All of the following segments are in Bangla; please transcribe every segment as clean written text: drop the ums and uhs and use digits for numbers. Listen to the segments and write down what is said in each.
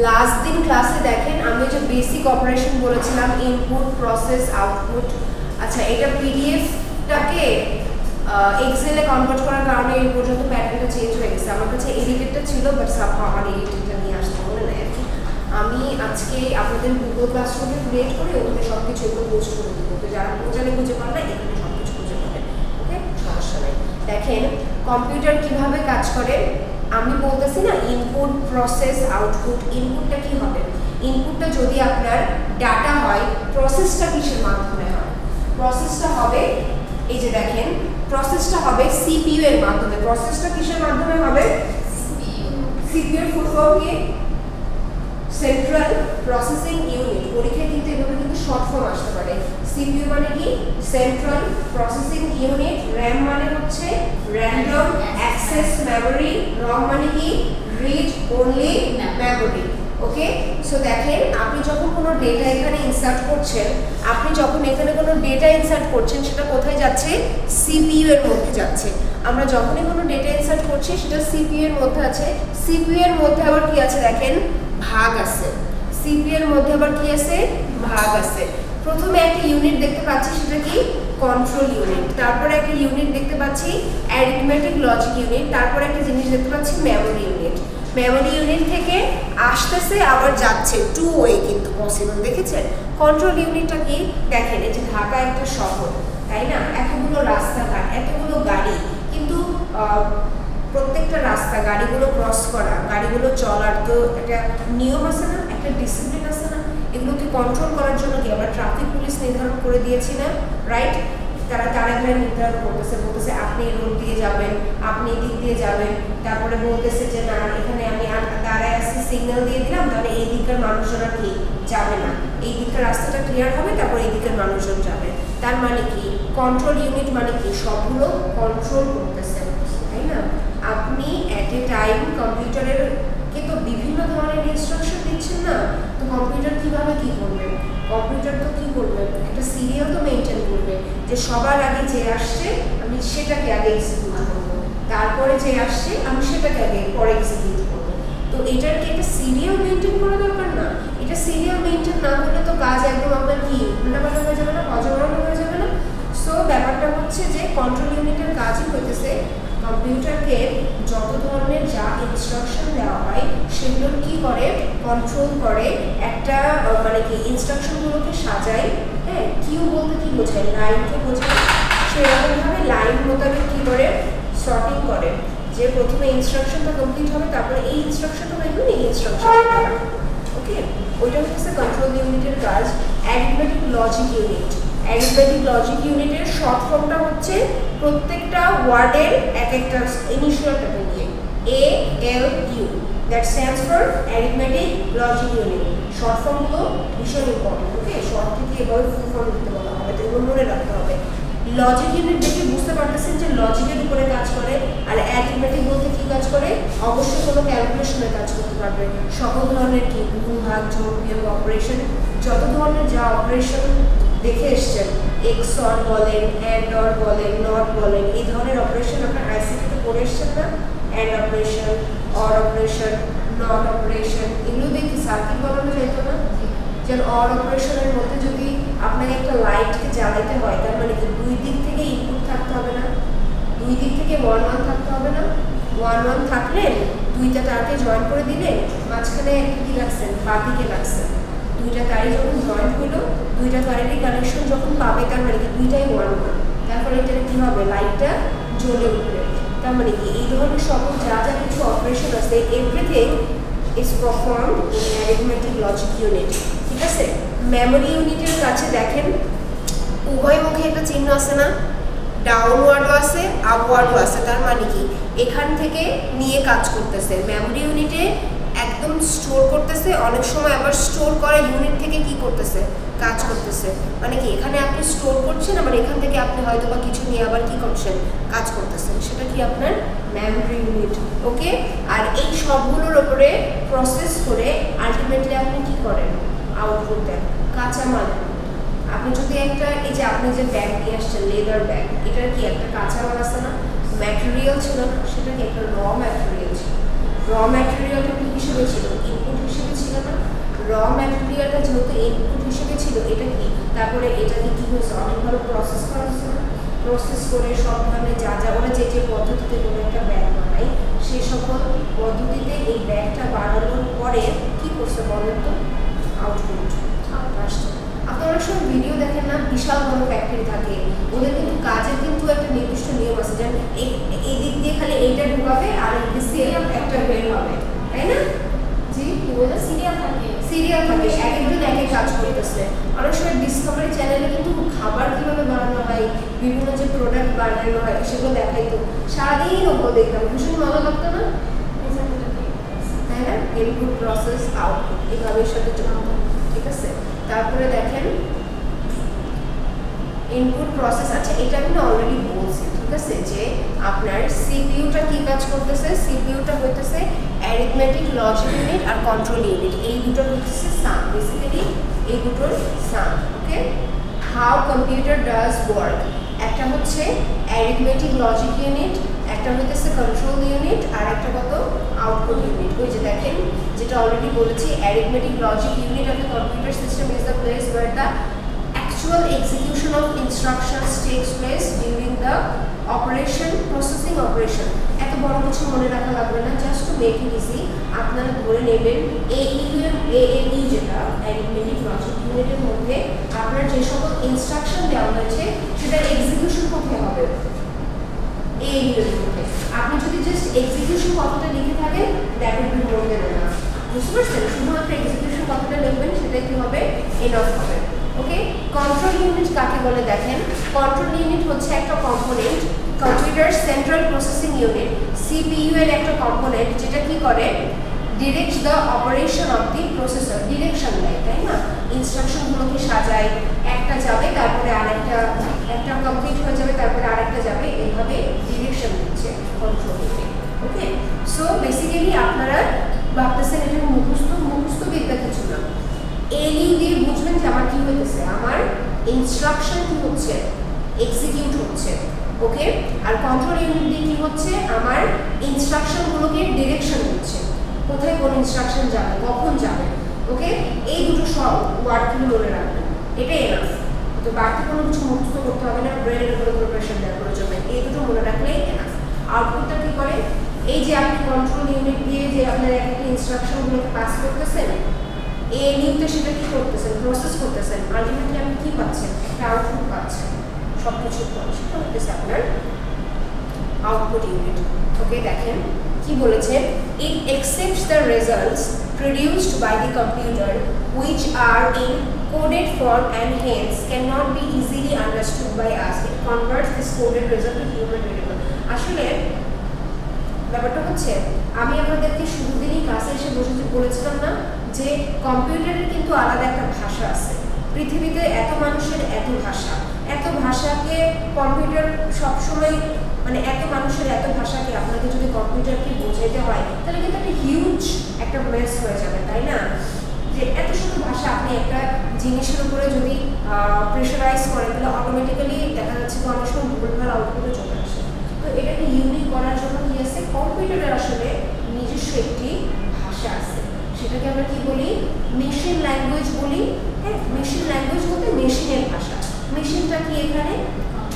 লাস্ট দিন ক্লাসে দেখেন আমি যে বেসিক অপারেশন বলেছিলাম, ইনপুট, প্রসেস, আউটপুট। আচ্ছা, এটা পিডিএফটাকে এক্সেলে কনভার্ট করার কারণে এই পর্যন্ত প্যাটার্নটা চেঞ্জ হয়ে গেছে। আমার কাছে এডিটেডটা ছিল, বাট সামহাউ আমার এডিটেডটা নিয়ে আসতে মনে নেই আর কি। আমি আজকে আপনাদের গুগল ক্লাসরুমে ক্রিয়েট করে ওখানে সব কিছু এগুলো পোস্ট করে দেবো, তো যারা বোঝালে খুঁজে পান না এখানে সব কিছু খুঁজে পাবেন। ওকে, সমস্যা নেই। দেখেন কম্পিউটার কিভাবে কাজ করে। আমি বলতেছি না ইনপুট, প্রসেস, আউটপুট। ইনপুটটা কি হবে? ইনপুটটা যদি আপনার ডাটা হয়, প্রসেসটা কিসের মাধ্যমে হয়? প্রসেসটা হবে, এই যে দেখেন, প্রসেসটা হবে সিপিইউ এর মাধ্যমে। প্রসেসটা কিসের মাধ্যমে হবে? সিপিইউ এর ফুল ফর্ম কি? Central processing unit. পরীক্ষায় কিন্তু এভাবে কিন্তু শর্ট ফর্ম আসতে পারে। সিপিইউ মানে কি? Central processing unit. র‍্যাম মানে হচ্ছে র্যান্ডম অ্যাক্সেস মেমোরি। রম মানে কি? Read only memory. Okay, so দেখেন আপনি যখন কোনো ডেটা এখানে ইনসার্ট করছেন, সেটা কোথায় যাচ্ছে? সিপিইউ এর মধ্যে যাচ্ছে। আমরা যখনই কোনো ডেটা ইনসার্ট করছি সেটা সিপিইউ এর মধ্যে আছে। সিপিইউ এর মধ্যে আবার কি আছে দেখেন? ভাগ আছে। সিপিইউ এর মধ্যে আবার কি আছে? ভাগ আছে। প্রথমে একটা ইউনিট দেখতে পাচ্ছি, সেটা কি? Control unit. তারপরে একটা ইউনিট দেখতে পাচ্ছি অ্যারিথমেটিক লজিক ইউনিট। তারপরে একটা জিনিস দেখতে পাচ্ছি মেমোরি ইউনিট। মেমোরি ইউনিট থেকে আসতেছে আবার যাচ্ছে, টু ওয়ে কিন্তু পসিবল। দেখেছেন কন্ট্রোল ইউনিটটা কি? দেখেন এই যে ঢাকা একটা শহর, তাই না? এতগুলো রাস্তাঘাট, এতগুলো গাড়ি, কিন্তু প্রত্যেকটা রাস্তা গাড়িগুলো ক্রস করা, গাড়িগুলো চলার তো একটা নিয়ম আছে না, একটা ডিসিপ্লিন আছে না? এগুলোকে কন্ট্রোল করার জন্য কি আমরা ট্রাফিক পুলিশ নির্ধারণ করে দিয়েছি না? রাইট, তারা এখানে নির্ধারণ বলতেছে আপনি এই রোড দিয়ে যাবেন, আপনি এই দিক দিয়ে যাবেন। তারপরে বলতেছে যে না, এখানে আমি দাঁড়ায় আসছি, সিগন্যাল দিয়ে দিলাম, তাহলে এই দিকের মানুষজন আর কি যাবে না, এই দিকের রাস্তাটা ক্লিয়ার হবে, তারপর এই দিকের মানুষজন যাবে। তার মানে কি? কন্ট্রোল ইউনিট মানে কি? সবগুলো কন্ট্রোল করতেছে, তাই না? আপনি এট এ টাইম কম্পিউটারের কে তো বিভিন্ন ধরনের ইনস্ট্রাকশন দিচ্ছেন না, তো কম্পিউটার কিভাবে কি করবে? কম্পিউটার তো কি করবে? একটা সিরিয়াল তো মেনটেন করবে, যে সবার আগে যে আসছে আমি সেটাকে আগে এক্সিকিউট করবো, তারপরে যে আসছে আমি সেটাকে আগে পরে এক্সিকিউট করবো। তো এটার কি একটা সিরিয়াল মেনটেন করা দরকার না? এটা সিরিয়াল মেনটেন না করলে তো কাজ একদম আপনার কি উল্টাপাল্টা হয়ে যাবে না, অজগড়ানো হয়ে যাবে না? সো ব্যাপারটা হচ্ছে যে কন্ট্রোল ইউনিটের কাজই হইতেছে কম্পিউটারকে যত ধরনের যা ইনস্ট্রাকশন দেওয়া হয় সেগুলো কি করে? কন্ট্রোল করে। একটা মানে কি ইনস্ট্রাকশনগুলোকে সাজায়। হ্যাঁ, কিউ বলতে কি বোঝায়? লাইনকে বোঝায়। সেরকমভাবে লাইন মোতাবেক কি করে? সর্টিং করে, যে প্রথমে ইনস্ট্রাকশনটা কমপ্লিট হবে, তারপরে এই ইনস্ট্রাকশনটা দেখবেন, এই ইনস্ট্রাকশনটা। ওকে, ওইটা হচ্ছে কন্ট্রোল ইউনিটের কাজ। Arithmetic logic unit. Arithmetic logic ইউনিটের শর্ট ফর্মটা হচ্ছে প্রত্যেকটা ওয়ার্ডের এক একটা ইনিশিয়ালটাকে নিয়ে ALU, that stands for arithmetic logic unit. Short ফর্মগুলো ভীষণ ইম্পর্টেন্ট। ওকে, শর্ট থেকে এভাবে ফুল ফর্ম দিতে বলা হবে, তো এগুলো মনে রাখতে হবে। লজিক ইউনিট দেখে বুঝতে পারতেছেন যে লজিকের উপরে কাজ করে। আর অ্যারিথমেটিক বলতে কি কাজ করে? অবশ্যই কোনো ক্যালকুলেশনের কাজ করতে পারবে। সকল ধরনের কি গুণ, ভাগ, যোগ, বিয়োগ অপারেশন, যত ধরনের যা অপারেশন দেখে এসছেন, XOR বলেন, AND OR বলেন, নট বলেন, এই ধরনের অপারেশন আপনার আইসিটিতে পড়ে এসছেন না? AND operation, OR operation, not operation, এগুলো দেখি সার্কিট বানানো যেত না? যেন OR অপারেশনের মধ্যে যদি আপনাকে একটা লাইটকে জ্বালাইতে হয়, তার মানে কি দুই দিক থেকে ইনপুট থাকতে হবে না? দুই দিক থেকে 1 1 থাকতে হবে না? 1 1 থাকলে দুইটা তারকে জয়েন করে দিলে মাঝখানে একটা কি লাগছেন? বাতিকে লাগছেন। দুইটা তারই যখন জয়েন্ট হলো, দুইটা তারেরই কানেকশন যখন পাবে, তার মানে কি দুইটাই 1 1। তারপরে এটা কি হবে? লাইটটা জ্বলে উঠবে। তার মানে কি এই ধরনের সকল যা যা কিছু অপারেশন আছে, everything is performed in arithmetic logic unit. ঠিক আছে, মেমোরি ইউনিটের কাছে দেখেন উভয় মুখে একটা চিহ্ন আছে না? ডাউনওয়ার্ডও আছে, আপওয়ার্ডও আছে। তার মানে কি এখান থেকে নিয়ে কাজ করতেছে। মেমোরি ইউনিটে একদম স্টোর করতেছে, অনেক সময় আবার স্টোর করে ইউনিট থেকে কি করতেছে? কাজ করতেছে। মানে কি এখানে আপনি স্টোর করছেন, আবার এখান থেকে আপনি হয়তো বা কিছু নিয়ে আবার কি করছেন? কাজ করতেছেন। সেটা কি আপনার মেমোরি ইউনিট। ওকে, আর এই সবগুলোর উপরে প্রসেস করে আলটিমেটলি আপনি কি করেন? আউটপুট দেন, কাঁচামাল। আপনি যদি একটা এই যে আপনি যে ব্যাগ নিয়ে আসছেন, লেদার ব্যাগ, এটার কি একটা কাঁচামাল আছে না? ম্যাটেরিয়াল ছিল না? সেটা কি একটা র ম্যাটেরিয়াল ছিল। র ম্যাটেরিয়ালটা কি হিসেবে ছিল? ইনপুট হিসেবে ছিল ম্যাটেরিয়ালটা যেহেতু ইনপুট হিসেবে ছিল, এটা কি তারপরে এটাকে কি হয়েছে অনেকভাবে প্রসেস করা হয়েছে, প্রসেস করে সব ধরনের যা যা ওরা যে যে পদ্ধতিতে কোনো একটা ব্যাগ বানায় সেই সকল পদ্ধতিতে এই ব্যাগটা বানানোর পরে কি করছে বলেন তো, আউটপুট আসছে। আপনারা অনেক সময় ভিডিও দেখেন না, বিশাল বড় ফ্যাক্টরি থাকে, ওদের কিন্তু কাজের কিন্তু একটা নির্দিষ্ট নিয়ম আছে, যেন এই দিক দিয়ে খালি এইটা ঢুকাবে আর এই দিক দিয়ে একটা বের হবে, তাই না? জি কি বলে সিরিয়াল থাকে, সিরিয়াল থাকে, এক একজন এক এক কাজ করতেছে। অনেক সময় ডিসকভারি চ্যানেলে কিন্তু খাবার কিভাবে বানানো হয়, বিভিন্ন যে প্রোডাক্ট বানানো হয় সেগুলো দেখাইতো, সারাদিন ওগুলো দেখতাম, ভীষণ ভালো লাগতো না, তাই না? ইনপুট প্রসেস আউটপুট এভাবে সাথে জড়িত, ঠিক আছে? তারপরে দেখেন ইনপুট প্রসেস, আচ্ছা এটা আমি অলরেডি বলছি, ঠিক আছে, যে আপনার সিপিইউটা কি কাজ করতেছে, সিপিইউটা হইতেছে অ্যারিথমেটিক লজিক ইউনিট আর কন্ট্রোল ইউনিট, এই দুটোর হচ্ছে সাম, বেসিক্যালি এই দুটোর সাম। ওকে, হাউ কম্পিউটার ডাজ ওয়ার্ক, একটা হচ্ছে অ্যারিথমেটিক লজিক ইউনিট, একটা হইতেছে কন্ট্রোল ইউনিট, আর একটা কত আউটপুট ইউনিট। ওই যে দেখেন যেটা অলরেডি বলেছি, arithmetic logic unit of the computer system is the place where the actual execution of instructions takes place during the operation, processing operation. এত বড় কিছু মনে রাখা লাগবে না, just to make it easy আপনারা ধরে নেবেন ALU যেটা অ্যারিথমেটিক লজিক ইউনিটের মধ্যে আপনার যে সকল ইনস্ট্রাকশন দেওয়া হয়েছে সেটার এক্সিকিউশন কোথায় হবে, ALU এর মধ্যে। আপনি যদি জাস্ট এক্সিকিউশন কথাটা লিখে থাকেন that will be more than enough, বুঝতে পারছেন? শুধুমাত্র এক্সিকিউশন কথাটা লিখবেন, সেটাই কি হবে, এনাফ হবে। ওকে, কন্ট্রোল ইউনিট কাকে বলে দেখেন, কন্ট্রোল ইউনিট হচ্ছে একটা component, computer central processing unit, CPU এর একটা কম্পোনেন্ট যেটা কি করে, direct the operation of the processor, direction দেয়, তাই না? ইনস্ট্রাকশনগুলোকে সাজায়, একটা যাবে তারপরে আরেকটা, একটা কমপ্লিট হয়ে যাবে তারপরে আরেকটা যাবে, এইভাবে ডিরেকশন দিচ্ছে কন্ট্রোল ইউনিট। ওকে, সো বেসিক্যালি আপনারা ভাবতেছেন এটা মুখস্থ বিদ্যা কিছু না, এলইউ দিয়ে বুঝবেন যে আমার কি হইতেছে, আমার ইনস্ট্রাকশন কি হচ্ছে, এক্সিকিউট হচ্ছে। ওকে, আর কন্ট্রোল ইউনিট দিয়ে কি হচ্ছে, আমার ইনস্ট্রাকশনগুলোকে ডিরেকশন দিচ্ছে, কোথায় কোন ইনস্ট্রাকশন যাবে, কখন যাবে। ওকে, এই দুটো সব ওয়ার্ডগুলো মনে রাখবেন, এটাই এনাফ, তো বাড়তি কোনো কিছু মুখস্থ করতে হবে না, ব্রেনের উপরে কোনো প্রেশার দেওয়ার প্রয়োজন নেই, এই দুটো মনে রাখলেই এনাফ। আউটপুটটা কি করে, এই যে আপনি কন্ট্রোল ইউনিট দিয়ে যে আপনার একটা ইনস্ট্রাকশনগুলোকে পাস করতেছেন, এলইউতে সেটা কি করতেছেন, প্রসেস করতেছেন, আলটিমেটলি আপনি কি পাচ্ছেন, একটা আউটপুট পাচ্ছেন, সব কিছু সেটা হচ্ছে আপনার আউটপুট ইউনিট। ওকে, দেখেন কি বলেছে, ইট accepts the results produced by the computer which are in coded form and hence cannot be easily understood by us. It converts this coded result to human readable. আসলে ব্যাপারটা হচ্ছে, আমি আপনাদেরকে শুরুদিনই ক্লাসে এসে বলেছিলাম না যে কম্পিউটারের কিন্তু আলাদা একটা ভাষা আছে, পৃথিবীতে এত মানুষের এত ভাষা, এত ভাষাকে কম্পিউটার সবসময়, মানে এত মানুষের এত ভাষাকে আপনাকে যদি কম্পিউটারকে বোঝাইতে হয় তাহলে কিন্তু একটা হিউজ একটা মেস হয়ে যাবে, তাই না? যে এত শত ভাষা আপনি একটা জিনিসের উপরে যদি প্রেশারাইজ করেন তাহলে অটোমেটিক্যালি দেখা যাচ্ছে যে অনেক সময় ভুলভাল আউটপুটে চলে আসে। তো এটাকে ইউনিক করার জন্য কি আছে, কম্পিউটারের আসলে নিজস্ব একটি ভাষা আছে, সেটাকে আমরা কি বলি, মেশিন ল্যাঙ্গুয়েজ বলি। হ্যাঁ, মেশিন ল্যাঙ্গুয়েজ বলতে মেশিনের ভাষা। মেশিনটা কি এখানে,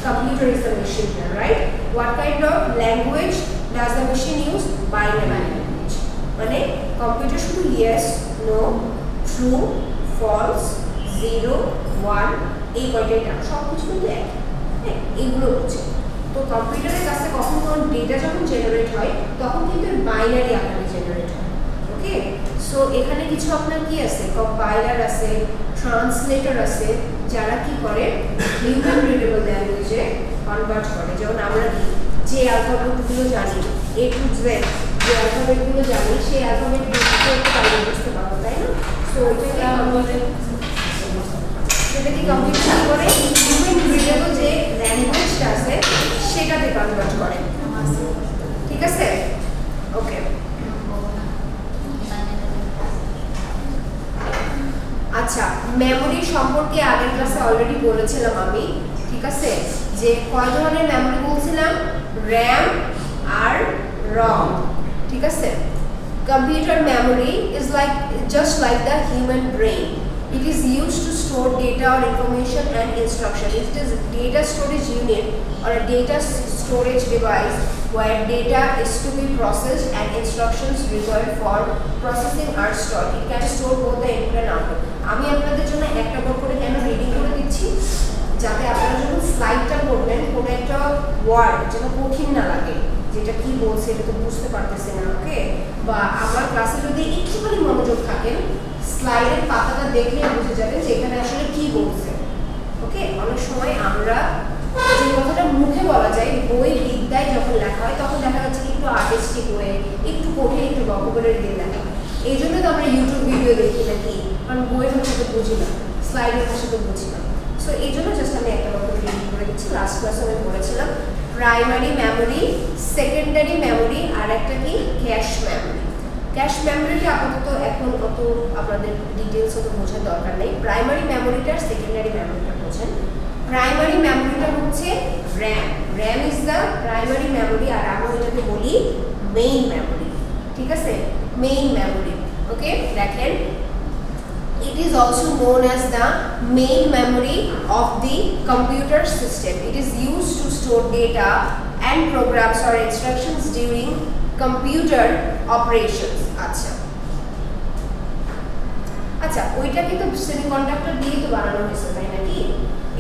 computer is the machine here, right? What kind of language does the machine use? Binary language. মানে কম্পিউটার শুধু yes, no, true, false, 0, 1 এই কয়টা সব কিছু কিন্তু এক, হ্যাঁ এগুলো হচ্ছে। তো কম্পিউটারের কাছে কখন কোন ডেটা যখন জেনারেট হয় তখন কিন্তু বাইনারি আকারে জেনারেট হয়। ওকে, সো এখানে কিছু আপনার কি আছে, কম্পাইলার আছে, ট্রান্সলেটর আছে, যারা কি করে হিউম্যান রিডেবল ল্যাঙ্গুয়েজে কনভার্ট করে। যেমন আমরা যে অ্যালফাবেটগুলো জানি, A to Z যে অ্যালফাবেটগুলো জানি, সেই অ্যালফাবেট বুঝতে পারবো, তাই না? সো সেটা কি কম্পিউটার করে হিউম্যান রিডেবল যে ল্যাঙ্গুয়েজটা আছে সেটাতে কনভার্ট করে, ঠিক আছে? ওকে, আচ্ছা, মেমোরি সম্পর্কে আগের ক্লাসে অলরেডি বলেছিলাম আমি, ঠিক আছে, যে কয় ধরনের মেমোরি বলছিলাম, র্যাম আর রম, ঠিক আছে? Computer memory is like just like the human brain. It is used to store data or information and instruction. It is a data storage unit or a data storage device where data is to be processed and instructions required for processing are stored. It can store both the input and output. আমি আপনাদের জন্য একটা পর করে কেন রিডিং করে দিচ্ছি, যাতে আপনারা যখন স্লাইডটা পড়বেন কোনো একটা ওয়ার্ড যেন কঠিন না লাগে, যেটা কি বলছে এটা তো বুঝতে পারতেছে না, ওকে? বা আমার ক্লাসে যদি একটুখানি মনোযোগ থাকেন, স্লাইডের পাতাটা দেখলে বুঝে যাবেন যে এখানে আসলে কি বলছে, ওকে? অনেক সময় আমরা যে কথাটা মুখে বলা যায় বই বিদ্যায় যখন লেখা হয় তখন দেখা যাচ্ছে একটু আর্টিস্টিক হয়ে একটু কঠিন একটু ভোকাবুলারি দিয়ে লেখা। এই জন্য তো আমরা ইউটিউব ভিডিও দেখি নাকি, কারণ বইয়ের ভাষা তো বুঝি না, স্লাইডের ভাষা তো বুঝি না। সো এই জন্য জাস্ট আমি একটা কথা রিডিং করে দিচ্ছি। লাস্ট ক্লাসে আমি বলেছিলাম প্রাইমারি মেমোরি, সেকেন্ডারি মেমোরি আর একটা কি ক্যাশ মেমোরি। ক্যাশ মেমোরিটা আপাতত এখন অত আপনাদের ডিটেলস অত বোঝার দরকার নেই। প্রাইমারি মেমোরিটা আর সেকেন্ডারি মেমোরিটা বোঝেন। প্রাইমারি মেমোরিটা হচ্ছে RAM. RAM is the primary memory আর আমরা এটাকে বলি মেইন মেমোরি, ঠিক আছে? Main memory, okay? দেখেন it is also known as the main memory of the computer system. It is used to store data and programs or instructions during computer operations. আচ্ছা ওইটা কিন্তু সেমিকন্ডাক্টর দিয়ে তো বানানো হয়েছে, তাই নাকি?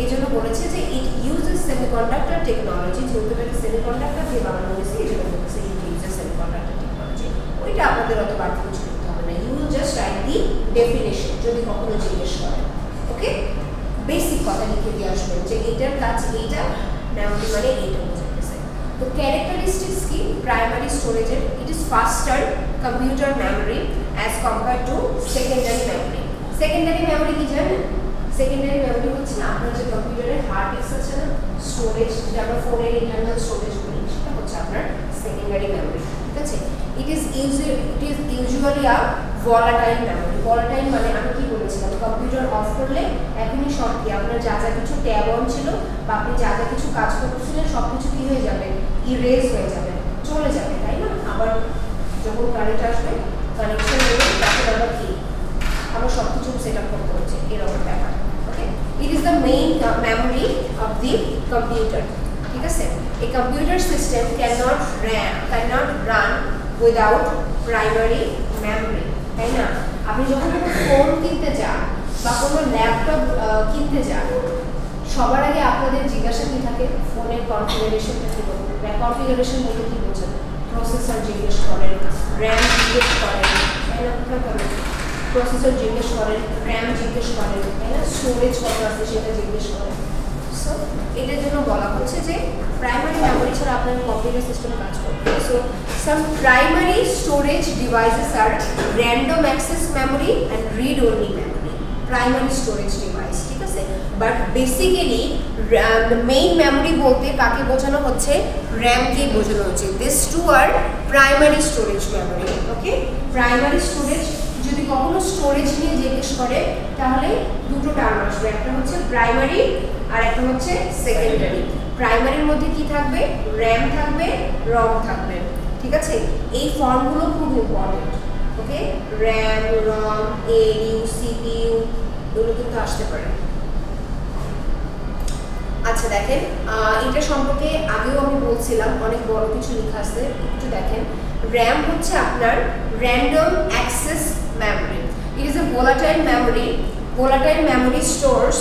এই জন্য বলেছে যে ইট ইউজেস সেমিকন্ডাক্টর টেকনোলজি, যেহেতু এটাকে সেমিকন্ডাক্টর দিয়ে বানানো হয়েছে এই জন্য বলেছে ইট ইউজেস সেমিকন্ডাক্টর টেকনোলজি। ওইটা আপনাদের অত বাড়তি কিছু লিখতে হবে না, you just write the definition যদি কখনো জিজ্ঞেস করেন, ওকে? বেসিক কথা লিখে দিয়ে আসবেন যে এটার কাজ এইটা, মেমোরি মানে এইটা বোঝাতেছে। তো ক্যারেক্টারিস্টিক্স কি প্রাইমারি স্টোরেজের? It is ফাস্টার computer memory as compare to secondary memory. Secondary memory কি জানেন? সেকেন্ডারি মেমোরি হচ্ছে আপনার যে কম্পিউটারের হার্ড ডিস্ক আছে না, স্টোরেজ, যেটা আমরা ফোনের ইন্টারনাল স্টোরেজ বলি, সেটা হচ্ছে আপনার সেকেন্ডারি মেমোরি, ঠিক আছে? It is usually a volatile memory. Volatile মানে আমি কি বলেছিলাম, কম্পিউটার অফ করলে এখনই সব কি আপনার যা যা কিছু ট্যাব অন ছিল বা আপনি যা যা কিছু কাজ করতেছিলেন সব কিছু কি হয়ে যাবে, ইরেজ হয়ে যাবে, চলে যাবে, তাই না? আবার যখন কারেন্ট আসবে কানেকশন দেবে, তখন আবার কি আবার সব কিছু সেট আপ করতে হচ্ছে, এরকম ব্যাপার, okay? It is the main memory of the computer, ঠিক আছে? A computer system cannot run without primary memory, তাই না? আপনি যখন কোনো ফোন কিনতে যান বা কোনো ল্যাপটপ কিনতে যান, সবার আগে আপনাদের জিজ্ঞাসা কি থাকে, ফোনের কনফিগারেশনটা কি বলুন। কনফিগারেশন বলতে কি বোঝেন? প্রসেসর জিজ্ঞেস করেন, র্যাম জিজ্ঞেস করেন, তাই না? প্রসেসর জিজ্ঞেস করেন, র্যাম জিজ্ঞেস করেন, তাই না? স্টোরেজ কত আছে সেটা জিজ্ঞেস করেন। সো এটার জন্য বলা হচ্ছে যে প্রাইমারি মেমোরি ছাড়া আপনার কম্পিউটার সিস্টেম কাজ করবে। So some primary storage devices আর random access memory and read only memory, primary storage device, ঠিক আছে? বাট বেসিক্যালি মেইন মেমোরি বলতে কাকে বোঝানো হচ্ছে? র্যামকে বোঝানো হচ্ছে। This two are primary storage memory, okay? Primary storage যদি কখনো স্টোরেজ নিয়ে জিজ্ঞেস করে তাহলে দুটো টার্ম আসবে, একটা হচ্ছে প্রাইমারি আর একটা হচ্ছে সেকেন্ডারি। প্রাইমারির মধ্যে কি থাকবে? র্যাম থাকবে, রম থাকবে, ঠিক আছে? এই ফর্মগুলো খুব ইম্পর্টেন্ট, ওকে? র্যাম, রম, এলইউ, সিপিইউ এগুলো কিন্তু আসতে পারে। আচ্ছা দেখেন, এটা সম্পর্কে আগেও আমি বলছিলাম, অনেক বড় কিছু লেখা আছে, একটু দেখেন। র্যাম হচ্ছে আপনার random access memory. It is a volatile memory. Volatile memory stores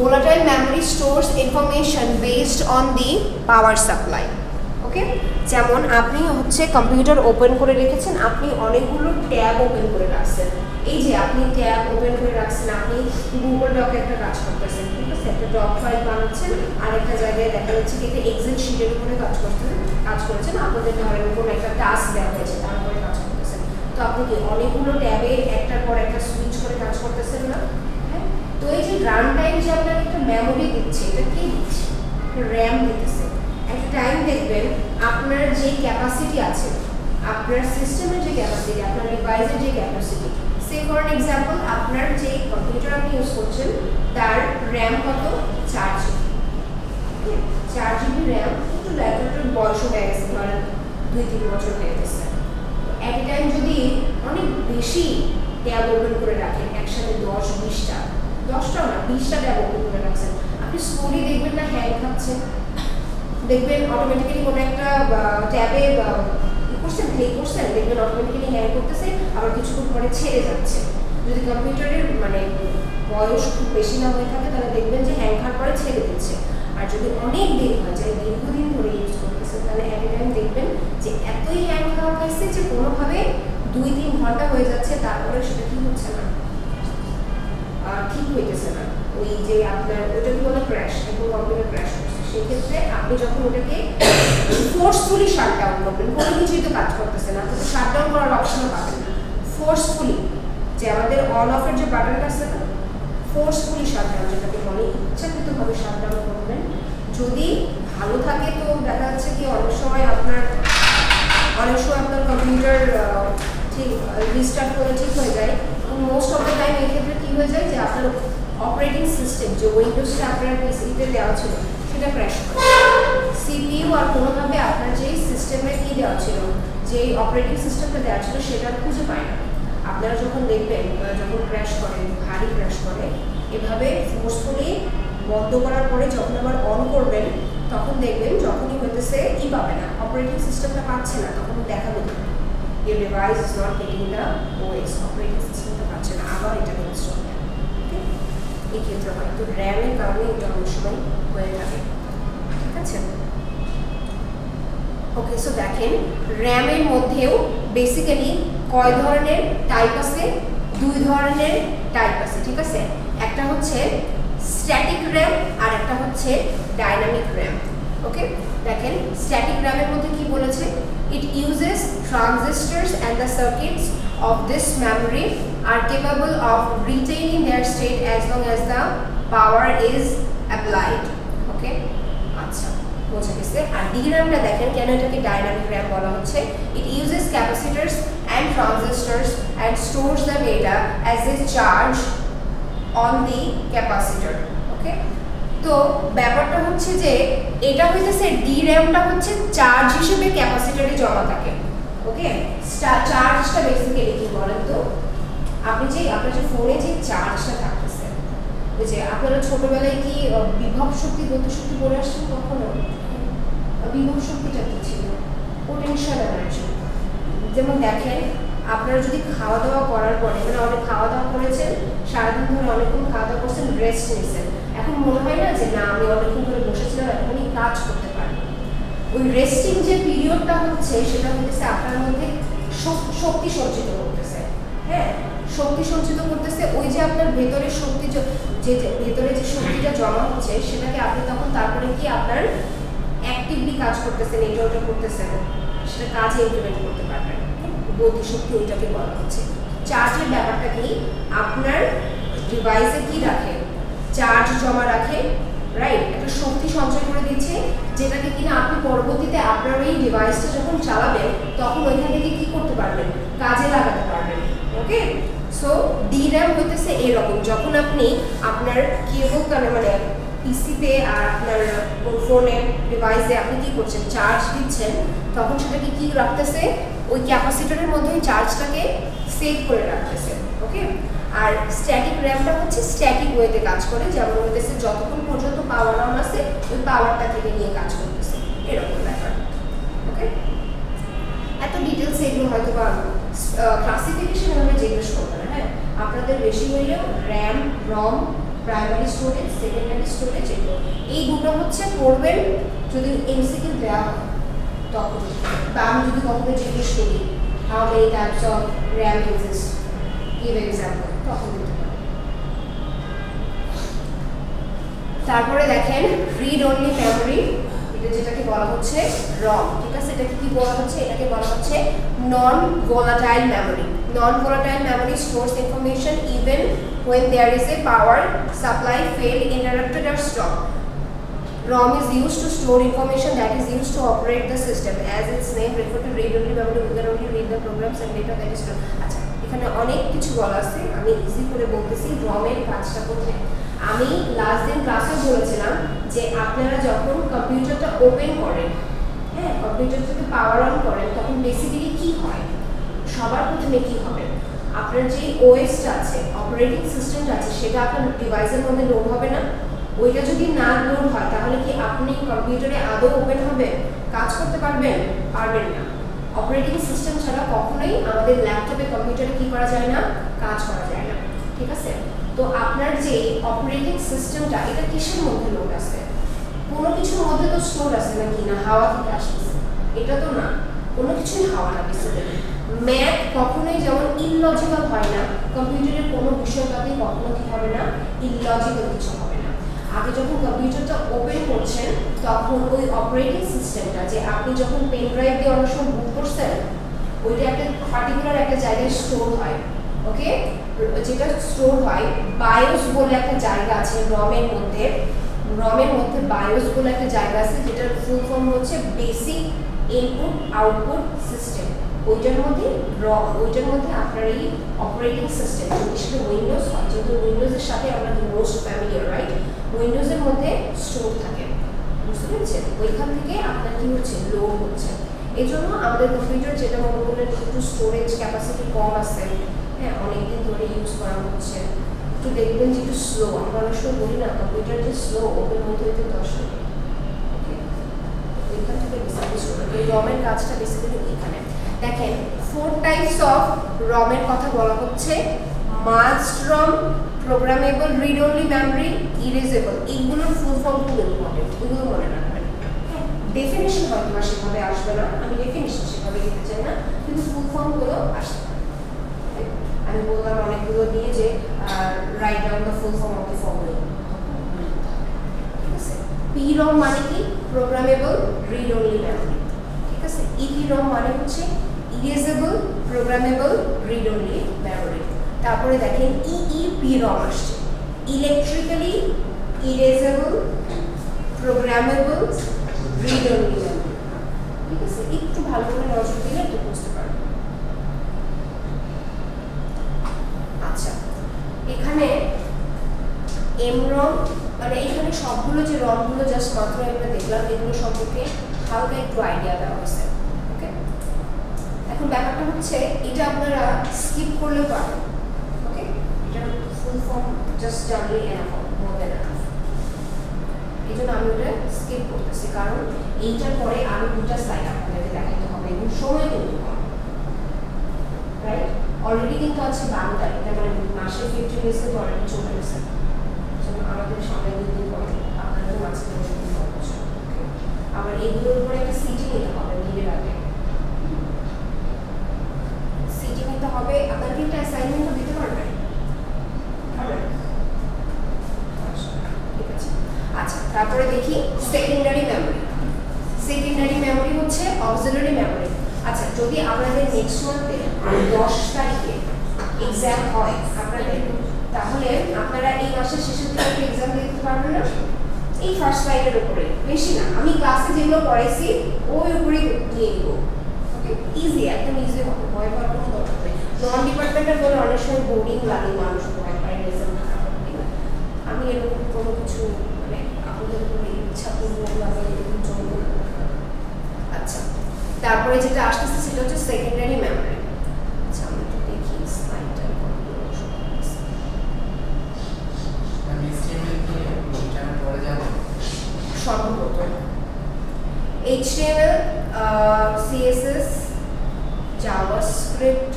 volatile memory stores information based on the power supply, ওকে? যেমন আপনি হচ্ছে কম্পিউটার ওপেন করে রেখেছেন, আপনি অনেকগুলো ট্যাব ওপেন করে রাখছেন, এই যে আপনি ট্যাব ওপেন করে রাখছেন, আপনি গুগল ডকে একটা কাজ করতেছেন, ঠিক আছে? একটা ডক ফাইল বানাচ্ছেন, আর একটা জায়গায় দেখা যাচ্ছে কি একটা এক্সেল শিটের উপরে কাজ করেছেন, আপনাদের ধরেন কোনো একটা টাস্ক দেওয়া হয়েছে তার উপরে কাজ করতেছেন। তো আপনি কি অনেকগুলো ট্যাবে একটার পর একটা সুইচ করে কাজ করতেছেন না? তো এই যে রান টাইম যে আপনাকে একটা মেমোরি দিচ্ছে, এটা কি দিচ্ছে? র্যাম দিতেছে। একটা টাইম দেখবেন আপনার যে ক্যাপাসিটি আছে, আপনার সিস্টেমের যে ক্যাপাসিটি, আপনার ডিভাইসের যে ক্যাপাসিটি, সে ফর এক্সাম্পল আপনার যে কম্পিউটার আপনি ইউজ করছেন তার র্যাম কত? 4 GB। 4 GB র্যাম, একটু ল্যাপটপের বয়স হয়ে গেছে, ধরেন 2-3 বছর হয়ে গেছে। এট এ টাইম যদি অনেক বেশি ট্যাব ওপেন করে রাখেন, একসাথে 10-20টা, 10টাও না 20টা ট্যাব ওপেন করে রাখছেন, আপনি স্লোলি দেখবেন না হ্যাং খাচ্ছেন, দেখবেন অটোমেটিক্যালি কোনো একটা ট্যাবে করছেন, প্লে করছেন, দেখবেন অটোমেটিক্যালি হ্যাং করতেছে, আবার কিছুক্ষণ পরে ছেড়ে যাচ্ছে। যদি কম্পিউটারের মানে বয়স খুব বেশি না হয়ে থাকে তাহলে দেখবেন যে হ্যাং খাওয়ার পরে ছেড়ে দিচ্ছে। আর যদি অনেক দিন হয়ে যায়, দীর্ঘদিন ধরে ইউজ করতেছে, তাহলে এট এ টাইম দেখবেন যে এতই হ্যাং খাওয়া খাইছে যে কোনোভাবে 2-3 ঘন্টা হয়ে যাচ্ছে, তারপরে সেটা কি হচ্ছে না, ঠিক হইতেছে না। ওই যে আপনার ওটাকে বলে ক্র্যাশ, এবং কম্পিউটার ক্র্যাশ করছে। সেক্ষেত্রে আপনি যখন ওটাকে ফোর্সফুলি শাটডাউন করবেন, কোনো কিছুই তো কাজ করতেছে না, তো শাটডাউন করার অপশনও পাবেন না। ফোর্সফুলি, যে আমাদের অন অফের যে বাটনটা আছে না, ফোর্সফুলি শাটডাউন যেটাকে বলে, ইচ্ছাকৃতভাবে শাটডাউন করবেন। যদি ভালো থাকে তো দেখা যাচ্ছে কি অনেক সময় আপনার কম্পিউটার ঠিক রিস্টার্ট করে ঠিক হয়ে যায়। মোস্ট অফ দ্য টাইম এই ক্ষেত্রে কী হয়ে যায় যে আপনার অপারেটিং সিস্টেম যে উইন্ডোজটা আপনার পিসিতে দেওয়া ছিল সেটা ক্র্যাশ করে। সিপিইউ আর কোনোভাবে আপনার যেই সিস্টেমে কী দেওয়া ছিল, যেই অপারেটিং সিস্টেমটা দেওয়া ছিল সেটা খুঁজে পায় না। আপনারা যখন দেখবেন যখন ক্র্যাশ করে, ভারী ক্র্যাশ করে, এভাবে ফোর্সফুলি বন্ধ করার পরে যখন আবার অন করবেন তখন দেখবেন যখনই হইতেছে পাবে না, অপারেটিং সিস্টেমটা পাচ্ছে না, তখন দেখাবে your device is not getting the OS, operating সিস্টেমটা পাচ্ছে না, আবার এটা ইনস্টল হবে। ওকে, এই ক্ষেত্রে হয় তো র্যামের কারণে এটা অনেক সময় হয়ে থাকে। ঠিক আছে, ওকে। সো দেখেন র্যামের মধ্যেও বেসিক্যালি কয় ধরনের টাইপ আছে? 2 ধরনের টাইপ আছে। ঠিক আছে, একটা হচ্ছে স্ট্যাটিক র্যাম আর একটা হচ্ছে ডাইনামিক র্যাম। ওকে, দেখেন স্ট্যাটিক র্যামের মধ্যে কি বলেছে, it uses transistors and the circuits of this memory are capable of retaining their state as long as the power is applied. ওকে, আচ্ছা বোঝা গেছে। আর DRAM-টা দেখেন কেন এটাকে ডাইনামিক র্যাম বলা হচ্ছে, it uses capacitors and transistors and stores the data as a charge on the capacitor. ওকে, তো ব্যাপারটা হচ্ছে যে এটা হইতেছে DRAM-টা হচ্ছে চার্জ হিসেবে ক্যাপাসিটরে জমা থাকে। ওকে, চার্জটা বেসিক্যালি কি বলেন তো, আপনার যে ফোনে যে চার্জটা থাকতেছে, ওই যে আপনারা ছোটবেলায় কি বিভব শক্তি গতি শক্তি পড়ে আসছেন কখনো? বিভব শক্তিটা কি ছিল? Potential energy. যেমন দেখেন আপনারা যদি খাওয়া দাওয়া করার পরে, মানে অনেক খাওয়া দাওয়া করেছেন, সারাদিন ধরে অনেকক্ষণ খাওয়া দাওয়া করছেন, রেস্ট নিয়েছেন, এখন মনে হয় না যে না আমি অনেকক্ষণ ধরে বসেছিলাম এখনই কাজ করতে পারবো। ওই রেস্টিং যে পিরিয়ডটা হচ্ছে সেটা হচ্ছে আপনার মধ্যে শক্তি সঞ্চিত করতেছে। হ্যাঁ, শক্তি সঞ্চিত করতেছে। ওই যে আপনার ভেতরের শক্তি, যে ভেতরে যে শক্তিটা জমা হচ্ছে সেটাকে আপনি তখন তারপরে কি আপনার অ্যাক্টিভলি কাজ করতেছেন, এটা ওটা করতেছেন, সেটা কাজে ইমপ্লিমেন্ট করতে পারবেন। গতিশক্তি ওইটাকে বলা হচ্ছে। চার্জের ব্যাপারটা কি, আপনার ডিভাইসে কি রাখে, চার্জ জমা রাখে, রাইট, একটা শক্তি সঞ্চয় করে দিচ্ছে, যেটাকে কিনা আপনি পরবর্তীতে আপনার ওই ডিভাইসটা যখন চালাবেন তখন ওইখান থেকে কি করতে পারবেন, কাজে লাগাতে পারবেন। ওকে, সো DRAM হইতেছে এরকম, যখন আপনি আপনার কেবল মানে পিসিতে আর আপনার ফোনে ডিভাইসে আপনি কি করছেন, চার্জ দিচ্ছেন, তখন সেটাকে কি রাখতেছে, ওই ক্যাপাসিটরের মধ্যে ওই চার্জটাকে সেভ করে রাখতেছে। ওকে, আর স্ট্যাটিক র্যামটা হচ্ছে স্ট্যাটিক ওয়েতে কাজ করে, যেমন হইতেছে যতক্ষণ পর্যন্ত পাওয়ার অন আছে ওই পাওয়ারটা থেকে নিয়ে কাজ করতেছে, এরকম ব্যাপার। ওকে, এত ডিটেলস এগুলো হয়তো বা ক্লাসিফিকেশন আমরা জিজ্ঞেস করবো না। হ্যাঁ, আপনাদের বেশি হইলেও র্যাম, রম, প্রাইমারি স্টোরেজ, সেকেন্ডারি স্টোরেজ, এগুলো এই দুটো হচ্ছে পড়বেন যদি এমসিকিউ দেওয়া হয় তখন, বা আমি যদি কখনো জিজ্ঞেস করি how many types of RAM exist, give example, তখন দিতে পারি। তারপরে দেখেন রিড অনলি মেমোরি, এটা যেটাকে বলা হচ্ছে রম। ঠিক আছে, এটাকে কি বলা হচ্ছে, এটাকে বলা হচ্ছে non volatile memory. Non volatile memory stores information even when there is a power supply failed, interrupted or stopped. ROM is used to store information that is used to operate the system. As its name refer to read only memory, we can only read the programs and data that is stored. আচ্ছা, এখানে অনেক কিছু বলা আছে, আমি ইজি করে বলতেছি ROM এর কাজটা কোথায়। আমি লাস্ট দিন ক্লাসে বলেছিলাম যে আপনারা যখন কম্পিউটারটা ওপেন করেন, হ্যাঁ, কম্পিউটারটাকে পাওয়ার অন করেন, সবার প্রথমে কি হবে, আপনার যে ওএসটা আছে, অপারেটিং সিস্টেমটা আছে, সেটা আপনার ডিভাইসের মধ্যে লোড হবে না। ওইটা যদি না লোড হয় তাহলে কি আপনি কম্পিউটারে আদৌ ওপেন হবে, কাজ করতে পারবেন? পারবেন না। অপারেটিং সিস্টেম ছাড়া কখনোই আমাদের ল্যাপটপে কম্পিউটারে কি করা যায় না, কাজ করা যায় না। ঠিক আছে, তো আপনার যে অপারেটিং সিস্টেমটা এটা কিসের মধ্যে লোড আছে? কোনো কিছুর মধ্যে তো স্টোর আছে নাকি, না হাওয়া থেকে আসতেছে? এটা তো না, কোনো কিছুই হাওয়া না। বেসিক্যালি ম্যাথ কখনোই যেমন ইললজিক্যাল হয় না, কম্পিউটারের কোনো বিষয়টাতে কখনো কি হবে না, ইললজিক্যাল কিছু হবে না। আগে যখন কম্পিউটারটা ওপেন করছেন তখন ওই অপারেটিং সিস্টেমটা যে আপনি যখন পেন ড্রাইভ দিয়ে অনেক সময় বুক করছেন, ওইটা একটা পার্টিকুলার একটা জায়গায় স্টোর হয়। ওকে, যেটা স্টোর হয় বায়োস বলে একটা জায়গা আছে রমের মধ্যে। রমের মধ্যে বায়োস বলে একটা জায়গা আছে, যেটার ফুল ফর্ম হচ্ছে বেসিক ইনপুট আউটপুট সিস্টেম। ওইটার মধ্যে আপনার এই অপারেটিং সিস্টেম, যদি সেটা উইন্ডোজ হয়, যেহেতু উইন্ডোজের সাথে আমরা মোস্ট ফ্যামিলিয়ার, রাইট? উইন্ডোজের মধ্যে স্টোর থাকে, বুঝতে পেরেছেন? ওইখান থেকে আপনার কি হচ্ছে, লোড হচ্ছে। এই জন্য আমাদের কম্পিউটার যেটা মনে করলেন একটু স্টোরেজ ক্যাপাসিটি কম আছে, হ্যাঁ, অনেকদিন ধরে ইউজ করা হচ্ছে, একটু দেখবেন যে একটু স্লো। আমরা অনেক সময় বলি না কম্পিউটার যে স্লো, ওপেন হতে হতে 10 মিনিট। ওকে, ওইখান থেকে বেসিক্যালি স্টোর, এই রমের কাজটা বেসিক্যালি এখানে। দেখেন 4 টাইপস অফ রমের কথা বলা হচ্ছে, mask ROM, programmable read only memory, erasable. এইগুলোর ফুল ফর্ম খুব ইম্পর্টেন্ট, এগুলো মনে রাখবেন। ডেফিনেশন হয়তো সেভাবে আসবে না, আমি ডেফিনেশন সেভাবে লিখতে চাই না, কিন্তু ফুল ফর্মগুলো আসতে পারে। আমি বললাম অনেকগুলো দিয়ে যে write down the full form of the following. ঠিক আছে, পিরম মানে কি, প্রোগ্রামেবল রিড অনলি মেমরি। ঠিক আছে, ইপিরম মানে হচ্ছে erasable, programmable read only memory. তারপরে দেখেন ইইপিরম আসছে, electrically erasable, programmable read only memory. ঠিক আছে, একটু ভালো করে নজর দিলে একটু বুঝতে পারবেন। আচ্ছা, এখানে এমরম মানে এখানে সবগুলো যে রমগুলো জাস্ট মাত্র আমরা দেখলাম, এগুলো সম্পর্কে হালকা একটু আইডিয়া দেওয়া হয়েছে। ওকে, এখন ব্যাপারটা হচ্ছে এটা আপনারা স্কিপ করলেও পারেন। ওকে, এটার ফুল ফর্ম জাস্ট জানলেই এনাফ, মোর দ্যান এনাফ। এই জন্য আমি ওটা স্কিপ করতেছি, কারণ এইটার পরে আরো 2টা স্লাইড আপনাদেরকে দেখাতে হবে এবং সময় কিন্তু কম, রাইট? অলরেডি কিন্তু আছে 12টা, এটা মানে মাসে 50 ডেজে তো অলরেডি চলে গেছে। আমাদের সামনে 2 দিন পরে আপনাদের মাঝখানে হচ্ছে। আবার এইগুলোর উপরে একটা সিটি নিতে হবে, দিনের আগে সিটি নিতে হবে। আপনাকে একটা অ্যাসাইনমেন্টও দিতে পারবেন, ঠিক আছে? আচ্ছা, তারপরে দেখি সেকেন্ডারি মেমরি। সেকেন্ডারি মেমরি হচ্ছে অক্সিলারি মেমরি। আচ্ছা, যদি আপনাদের নেক্সট মান্থে 10 তারিখে এক্সাম হয় আপনাদের, তাহলে আপনারা এই মাসের শেষের দিকে একটা এক্সাম দিতে পারবেন না? এই ফার্স্ট স্লাইডের উপরে, বেশি না, আমি ক্লাসে যেগুলো পড়াইছি ওই উপরেই দিয়ে দিব। ওকে, ইজি, একদম ইজি হবে, ভয় পাওয়ার কোনো দরকার নেই। নন ডিপার্টমেন্টাল বলে অনেক সময় বোর্ডিং লাগে, মানুষ ভয় পায় রেজাল্ট খারাপ হবে না। আমি এরকম কোনো কিছু মানে আপনাদের কোনো ইচ্ছা পূর্বক আমি এরকম চলবো না। আচ্ছা, তারপরে যেটা আসতেছে সেটা হচ্ছে সেকেন্ডারি মেমরি। আচ্ছা, আমি একটু দেখি স্লাইডটা সর্বপ্রথম HTML, CSS, জাভাস্ক্রিপ্ট,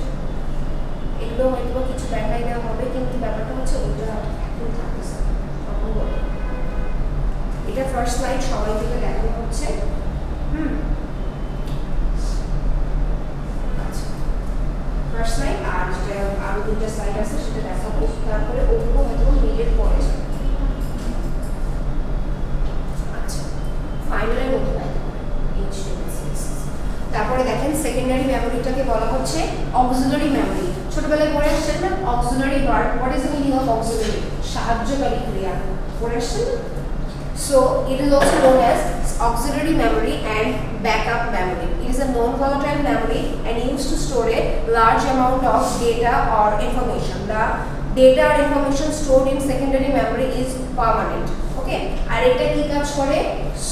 এগুলো হয়তো কিছু দেখাই দেওয়া হবে, কিন্তু ব্যাপারটা হচ্ছে ওইটা এখন থাকতেছে। এটা ফার্স্ট স্লাইড সবাই থেকে দেখানো হচ্ছে। আচ্ছা, ফার্স্ট স্লাইড আর যেটা আরো 2টা স্লাইড আছে সেটা দেখাবো, তারপরে ওগুলো হয়তো মিডের পরে যাবে। ফাইনালের মধ্যে HTML, CSS। তারপরে দেখেন সেকেন্ডারি মেমরিটাকে বলা হচ্ছে অক্সিলারি মেমরি। ছোটবেলায় পড়ে আসছেন না auxiliary verb, what is the meaning of auxiliary? সাহায্যকারী ক্রিয়া, পড়ে আসছেন না? So it is also known as auxiliary memory and backup memory. It is a non-volatile memory and used to store a large amount of data or information. The data or information stored in secondary memory is permanent. Okay, আর এটা কি কাজ করে?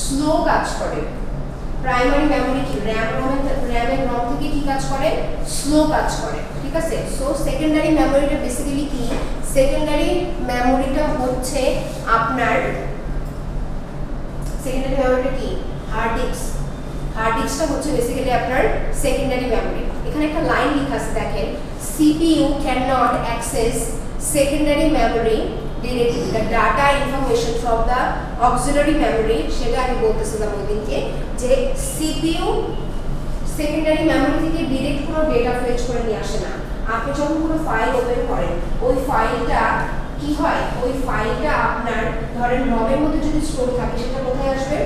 স্লো কাজ করে। প্রাইমারি মেমরি কি RAM এর রম থেকে কি কাজ করে, স্লো কাজ করে, ঠিক আছে। সো সেকেন্ডারি মেমোরিটা বেসিক্যালি কি, সেকেন্ডারি মেমোরিটা হচ্ছে আপনার, সেকেন্ডারি মেমোরিটা কি, হার্ড ডিস্ক। হার্ড ডিস্কটা হচ্ছে বেসিক্যালি আপনার সেকেন্ডারি মেমোরি। এখানে একটা লাইন লেখা আছে দেখেন, CPU cannot access secondary memory directly, the data information from the auxiliary memory, সেটা আমি বলতেছিলাম ওই দিনকে যে CPU সেকেন্ডারি মেমোরি থেকে ডাইরেক্ট কোনো ডেটা ফেচ করে নিয়ে আসে না। আপনি যখন কোনো ফাইল ওপেন করেন, ওই ফাইলটা কি হয়, ওই ফাইলটা আপনার ধরেন রমের মধ্যে যদি স্টোর থাকে সেটা কোথায় আসবে,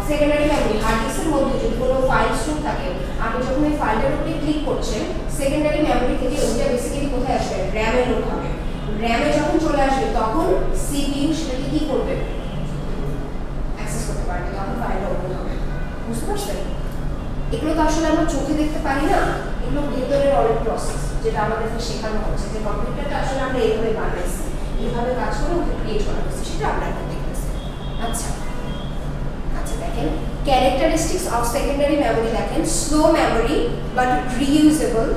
সেকেন্ডারি মেমোরি হার্ড ডিস্কের মধ্যে যদি কোনো ফাইল স্টোর থাকে, আপনি যখন এই ফাইলটার উপরে ক্লিক করছেন সেকেন্ডারি মেমোরি থেকে ওইটা বেসিক্যালি কোথায় আসবে, র্যামে লোড হবে। র্যামে যখন চলে আসবে তখন CPU সেটাকে কি করবে, অ্যাক্সেস করতে পারবে, তখন ফাইলটা ওপেন হবে। বুঝতে পারছেন? এগুলো তো আসলে আমরা চোখে দেখতে পারি না, এগুলো ভেতরের অনেক প্রসেস যেটা আমাদেরকে শেখানো হচ্ছে যে কম্পিউটারটা আসলে আমরা এইভাবে বানাইছি, এইভাবে কাজ করে ওকে ক্রিয়েট করা হয়েছে, সেটা আমরা এখন দেখতেছি। আচ্ছা আচ্ছা দেখেন ক্যারেক্টারিস্টিক্স অফ সেকেন্ডারি মেমোরি, দেখেন স্লো মেমোরি বাট রিইউজেবল,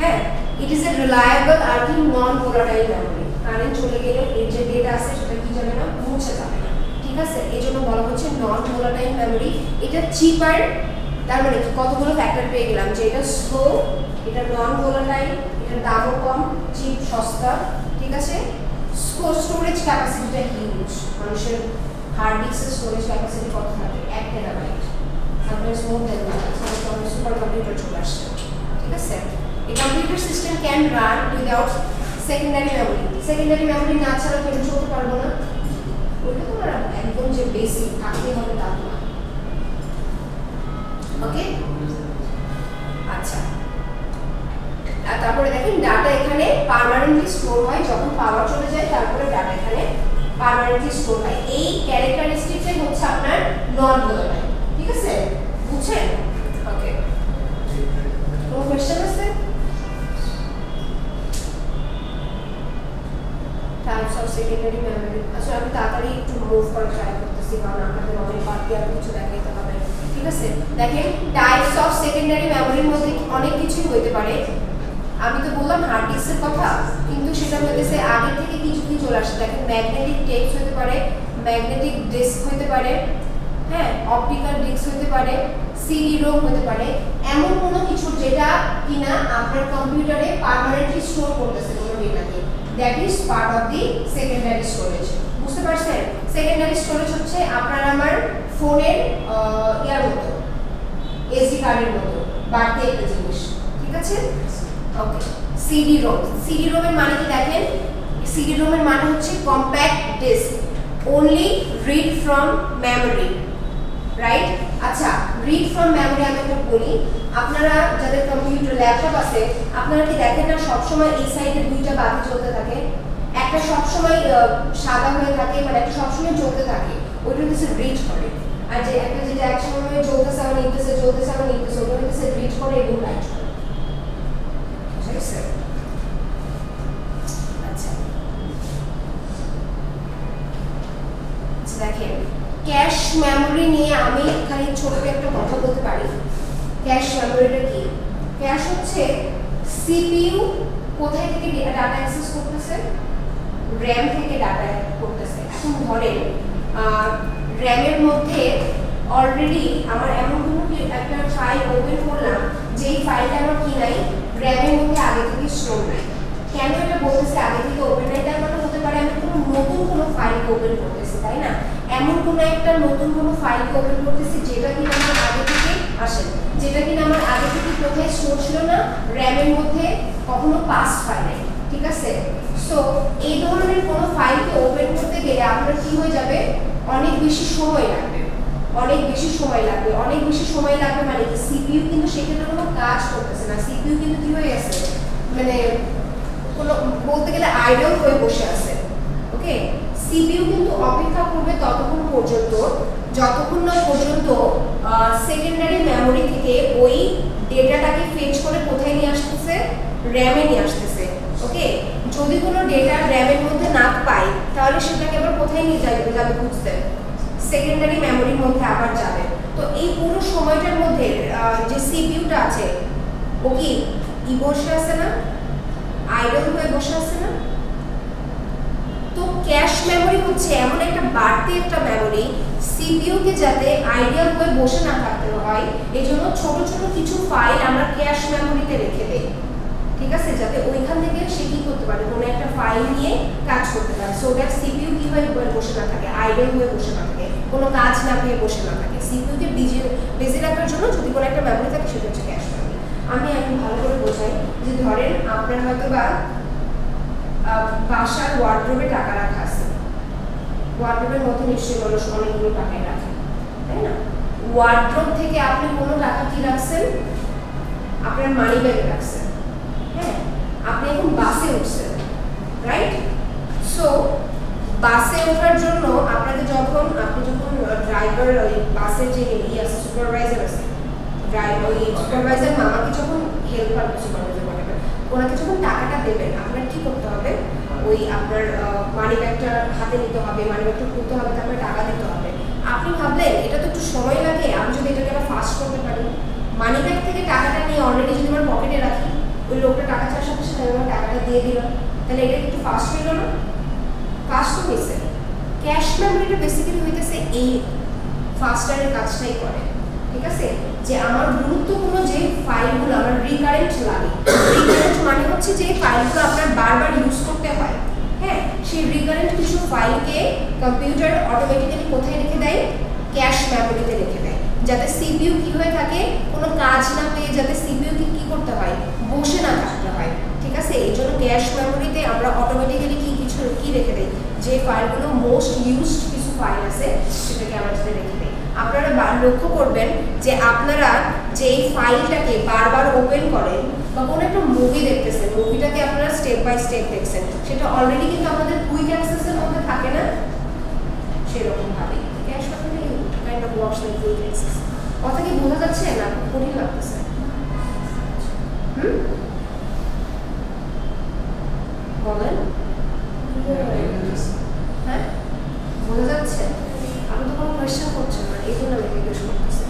হ্যাঁ, ইট ইজ এ রিলায়েবল আর কি নন ভোলাটাইল মেমোরি। কারেন্ট চলে গেলে এর যে ডেটা আছে সেটা কি যাবে না, মুছে যাবে না, ঠিক আছে। এই জন্য বলা হচ্ছে নন ভোলাটাইল মেমোরি। এটা চিপার, তার মানে কি কতগুলো ফ্যাক্টর পেয়ে গেলাম যে এটা স্লো, এটা নন ভোলাটাইল, এটার দামও কম, চিপ, সস্তা, ঠিক আছে। স্টোরেজ ক্যাপাসিটিটা হিউজ, মানুষের হার্ড ডিস্কের স্টোরেজ ক্যাপাসিটি কত থাকে, 1 terabyte, sometimes more than that, sometimes super computer চলে আসছে, ঠিক আছে। এই computer system can run without secondary memory. Secondary memory না ছাড়া কেউ চলতে পারবো না, ওইটা তো একদম যে বেসিক থাকতে হবে তা না। ওকে, আচ্ছা। আর তারপরে দেখেন ডাটা এখানে পার্মানেন্টলি স্টোর হয়, যখন পাওয়ার চলে যায় তারপরে ডাটা এখানে পার্মানেন্টলি স্টোর হয়। এই ক্যারেক্টারিস্টিক্সই হচ্ছে আপনার নন ভোলাটাইল, ঠিক আছে, বুঝছেন? ওকে, কোনো কোশ্চেন আছে? Types of secondary memory. আচ্ছা আমি তাড়াতাড়ি একটু মুভ করার ট্রাই করতেছি কারণ আপনাদের অনেক বাকি আর কিছু দেখাইতে হবে, ঠিক আছে। দেখেন টাইপস অফ সেকেন্ডারি মেমোরির মধ্যে অনেক কিছুই হতে পারে। আমি তো বললাম হার্ড ডিস্কের কথা, কিন্তু সেটা হইতেছে আগে থেকে কিছু কি চলে আসে। দেখেন ম্যাগনেটিক টেপস হতে পারে, ম্যাগনেটিক ডিস্ক হতে পারে, হ্যাঁ, অপটিক্যাল ডিস্ক হতে পারে, সিডি রোম হতে পারে, এমন কোনো কিছু যেটা কিনা আপনার কম্পিউটারে পার্মানেন্টলি স্টোর করতেছে কোনো ডেটাকে, that is part of the secondary storage. বুঝতে পারছেন? সেকেন্ডারি স্টোরেজ হচ্ছে আপনার আমার ফোনের ইয়ার মতো, এসডি কার্ডের মতো বাড়তি একটা জিনিস, ঠিক আছে। ওকে, সিডি রোম। সিডি রোমের মানে কি দেখেন, সিডি রোমের মানে হচ্ছে compact disc, only read from memory, right. আচ্ছা, রিড ফ্রম মেমোরি আমি একটু বলি, আপনারা যাদের কম্পিউটার ল্যাপটপ আছে আপনারা কি দেখেন না সবসময় এই সাইডে দুইটা বাতি জ্বলতে থাকে, একটা সবসময় সাদা হয়ে থাকে, মানে একটা সবসময় জ্বলতে থাকে, ওইটা হচ্ছে রিড করে। আর যে একটা যেটা একসময় জ্বলতেছে আবার নিতেছে, জ্বলতেছে আবার নিতেছে, ওটা হচ্ছে রিড করে এবং রাইট করে, ঠিক আছে। আচ্ছা দেখেন ক্যাশ মেমোরি নিয়ে আমি খালি ছোট একটা কথা বলতে পারি। ক্যাশ মেমোরিটা কি? ক্যাশ হচ্ছে সিপিইউ কোথায় থেকে ডাটা অ্যাক্সেস করতেছে, র্যাম থেকে ডাটা করতেছে। এখন ধরেন র্যামের মধ্যে অলরেডি আমার এমন কোনো একটা ফাইল ওপেন করলাম যেই ফাইলটা আমার কি নাই, র্যামের মধ্যে আগে থেকে স্টোর নাই। কেন এটা বলতেছে আগে থেকে ওপেন নাই? তার মানে হতে পারে আমি কোনো নতুন কোনো ফাইলকে ওপেন করতেছি, তাই না? এমন কোনো একটা নতুন কোনো ফাইলকে ওপেন করতেছি যেটা কিনা আমার আগে থেকে আসে, যেটা কিনা আমার আগে থেকে কোথায় স্টোর ছিল না, র্যামের মধ্যে কখনো পাস হয় নাই, ঠিক আছে। সো এই ধরনের কোনো ফাইলকে ওপেন করতে গেলে আপনার কি হয়ে যাবে, অনেক বেশি সময় লাগবে, অনেক বেশি সময় লাগবে। অনেক বেশি সময় লাগবে মানে কি, সিপিইউ কিন্তু সেক্ষেত্রে কোনো কাজ করতেছে না, সিপিইউ কিন্তু কি হয়ে গেছে, মানে কোনো বলতে গেলে আইডল হয়ে বসে আছে। ওকে, সিপিইউ কিন্তু অপেক্ষা করবে ততক্ষণ পর্যন্ত যতক্ষণ না পর্যন্ত সেকেন্ডারি মেমোরি থেকে ওই ডেটাটাকে ফেচ করে কোথায় নিয়ে আসতেছে, র্যামে নিয়ে আসতেছে। ওকে, যদি কোনো ডেটা র্যামের মধ্যে না পাই তাহলে সেটাকে আবার কোথায় নিয়ে যাবে বুঝতে, সেকেন্ডারি মেমোরির মধ্যে আবার যাবে। তো এই পুরো সময়টার মধ্যে যে সিপিইউটা আছে ও কি বসে আছে না, আইডল হয়ে বসে আছে না? তো ক্যাশ মেমোরি হচ্ছে এমন একটা বাড়তি একটা মেমোরি সিপিইউ কে যাতে আইডিয়াল হয়ে বসে না থাকতে হয়, এজন্য ছোট ছোট কিছু ফাইল আমরা ক্যাশ মেমোরিতে রেখে দেই, ঠিক আছে, যাতে ওইখান থেকে সে কি করতে পারে, কোনো একটা ফাইল নিয়ে কাজ করতে পারে, সো দ্যাট সিপিইউ কি হয়ে বসে না থাকে, আইডল হয়ে বসে না থাকে, কোনো কাজ না পেয়ে বসে না থাকে। সিপিইউ কে বিজি রাখার জন্য যদি কোনো একটা মেমোরি থাকে সেটা হচ্ছে ক্যাশ মেমোরি। আমি ভালো করে বোঝাই যে ধরেন আপনার হয়তো বা বাসার ওয়ার্ড্রোবে টাকা রাখা আছে, ওয়ার্ড্রোবের মধ্যে নিশ্চয়ই মানুষ অনেকগুলো টাকাই রাখে, তাই না? ওয়ার্ড্রোব থেকে আপনি কোনো টাকা কি রাখছেন, আপনার মানি ব্যাগে রাখছেন, হ্যাঁ, আপনি এখন বাসে উঠছেন, রাইট? সো বাসে ওঠার জন্য আপনি যখন ড্রাইভার ওই বাসের যে আছে সুপারভাইজার আছে, ড্রাইভার ওই সুপারভাইজার মামাকে যখন হেল্পার সুপারভাইজার বলে ওনাকে যখন টাকাটা দেবেন আপনার কি করতে হবে, ওই আপনার মানি ব্যাগটা হাতে নিতে হবে, মানি ব্যাগটা খুলতে হবে, তারপরে টাকা দিতে হবে। আপনি ভাবলেন এটা তো একটু সময় লাগে, আমি যদি এটাকে আবার ফাস্ট করতে পারি, মানি ব্যাগ থেকে টাকাটা নিয়ে অলরেডি যদি আমার পকেটে রাখি, ওই লোকটা টাকা চাওয়ার সাথে সাথে আমার টাকাটা দিয়ে দিলাম, তাহলে এটা একটু ফাস্ট হইল না? ফাস্ট হয়েছে। ক্যাশ মেমোরিটা বেসিক্যালি হইতেছে এই ফাস্টারের কাজটাই করে, ঠিক আছে? যে আমার গুরুত্বপূর্ণ যে ফাইলগুলো আমার রিকারেন্ট লাগে, রিকারেন্ট মানে হচ্ছে যে ফাইলগুলো আপনার বারবার ইউজ করতে হয়, হ্যাঁ, সেই রিকারেন্ট কিছু ফাইলকে কম্পিউটার অটোমেটিক্যালি কোথায় রেখে দেয়, ক্যাশ মেমোরিতে রেখে দেয়, যাতে সিপিইউ কি হয়ে থাকে, কোনো কাজ না পেয়ে যাতে সিপিইউ কে কি করতে হয়, বসে না থাকতে হয়, ঠিক আছে? এই জন্য ক্যাশ মেমোরিতে আমরা অটোমেটিক্যালি কি রেখে দেই, যে ফাইলগুলো মোস্ট ইউজড কিছু ফাইল আছে সেটাকে আমরা সাথে রেখে দেই। আপনারা লক্ষ্য করবেন যে আপনারা যে এই ফাইলটাকে বারবার ওপেন করেন বা কোনো একটা মুভি দেখতেছেন, মুভিটাকে আপনারা স্টেপ বাই স্টেপ দেখছেন, সেটা অলরেডি কিন্তু আমাদের কুইক অ্যাক্সেসের মধ্যে থাকে না, সেরকম ভাবে cache memory kind of works like quick access. কথা কি বোঝা যাচ্ছে না কঠিন লাগতেছে? বলেন, হ্যাঁ বোঝা যাচ্ছে? আপনি তো কোনো কোয়েশ্চেন করছেন না, এই জন্য আমি জিজ্ঞেস করতেছি।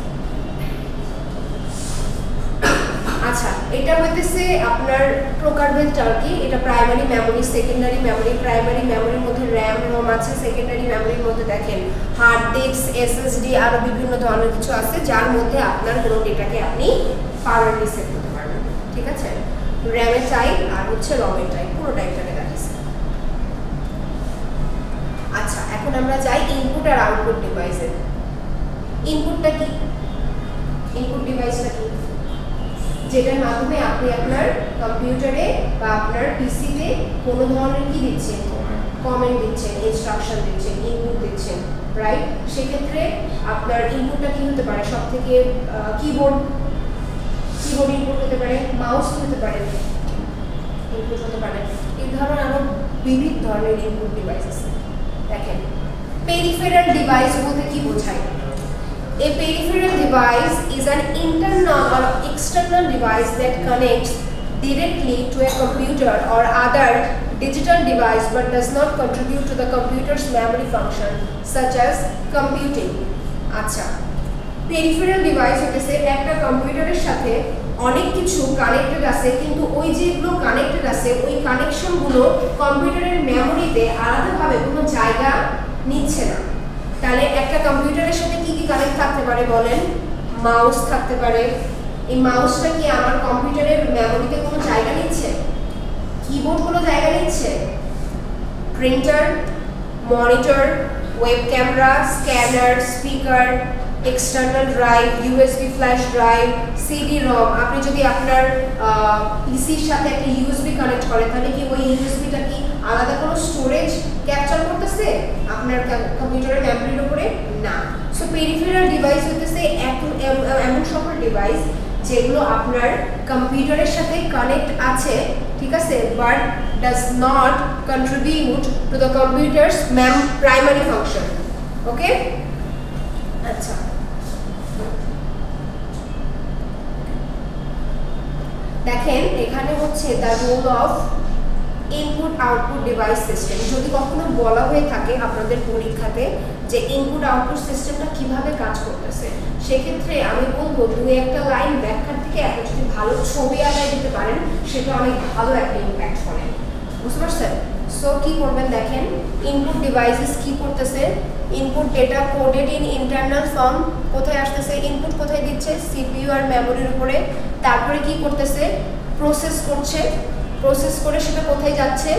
আচ্ছা, এটা হইতেছে আপনার প্রকারভেদ আর কি, এটা primary memory, secondary memory. Primary মেমোরির মধ্যে র্যাম রোম আছে, সেকেন্ডারি মেমোরির মধ্যে দেখেন হার্ড ডিস্ক, এসএসডি, আরো বিভিন্ন ধরনের কিছু আছে যার মধ্যে আপনার কোনো ডেটাকে আপনি পারমানেন্টলি সেভ করতে পারবেন, ঠিক আছে? র্যামের টাইপ আর হচ্ছে রমের টাইপ, পুরো টাইপটাকে দেখাচ্ছে। আচ্ছা, এখন আমরা যাই ইনপুট আর আউটপুট ডিভাইসে। ইনপুটটা কি? ইনপুট ডিভাইসটা কি? যেটার মাধ্যমে আপনি আপনার কম্পিউটারে বা আপনার পিসিতে কোনো ধরনের কি দিচ্ছেন, কমেন্ট দিচ্ছেন, ইনস্ট্রাকশন দিচ্ছেন, ইনপুট দিচ্ছেন, রাইট? সেক্ষেত্রে আপনার ইনপুটটা কি হতে পারে? সব থেকে কিবোর্ড ইনপুট হতে পারে, মাউস হতে পারে, ইনপুট হতে পারে, এই ধরনের আরো বিবিধ ধরনের ইনপুট ডিভাইস আছে। দেখেন, পেরিফেরাল ডিভাইস বলতে কি বোঝায়? A peripheral device is an internal or external device that connects directly to a computer or other digital device but does not contribute to the computer's memory function such as computing. আচ্ছা, পেরিফেরাল ডিভাইস হচ্ছে একটা কম্পিউটারের সাথে অনেক কিছু কানেক্টেড আছে, কিন্তু ওই যেগুলো কানেক্টেড আছে ওই কানেকশনগুলো কম্পিউটারের মেমোরিতে আলাদাভাবে কোনো জায়গা নিচ্ছে না। তাহলে একটা কম্পিউটারের সাথে কি কি কানেক্ট থাকতে পারে বলেন? মাউস থাকতে পারে। এই মাউসটা কি আমার কম্পিউটারের মেমোরিতে কোনো জায়গা নিচ্ছে? কিবোর্ড কোনো জায়গা নিচ্ছে? Printer, monitor, web camera, scanner, speaker, external drive, USB flash drive, CD রম। আপনি যদি আপনার পিসির সাথে একটা ইউএসবি কানেক্ট করেন তাহলে কি ওই ইউএসবিটা কি আলাদা কোনো স্টোরেজ ক্যাপচার করতেছে আপনার কম্পিউটারের মেমোরির উপরে? না। সো পেরিফেরাল ডিভাইস হইতেছে এমন সকল ডিভাইস যেগুলো আপনার কম্পিউটারের সাথে কানেক্ট আছে, ঠিক আছে, but does not contribute to the computer's primary function. Okay, আচ্ছা, দেখেন এখানে হচ্ছে the role of input output device system. যদি কখনো বলা হয়ে থাকে আপনাদের পরীক্ষাতে যে ইনপুট আউটপুট সিস্টেমটা কিভাবে কাজ করতেছে, সেক্ষেত্রে আমি বলবো দুই একটা লাইন ব্যাখ্যার থেকে আপনি যদি ভালো ছবি আঁকায় দিতে পারেন সেটা অনেক ভালো একটা ইম্প্যাক্ট করে, বুঝতে পারছেন? সো কি করবেন দেখেন, ইনপুট ডিভাইসেস কি করতেছে, input data coded in internal form কোথায় আসতেছে, ইনপুট কোথায় দিচ্ছে, সিপিইউ আর মেমোরির উপরে, তারপরে কি করতেছে, প্রসেস করছে, প্রসেস করে সেটা কোথায় যাচ্ছে,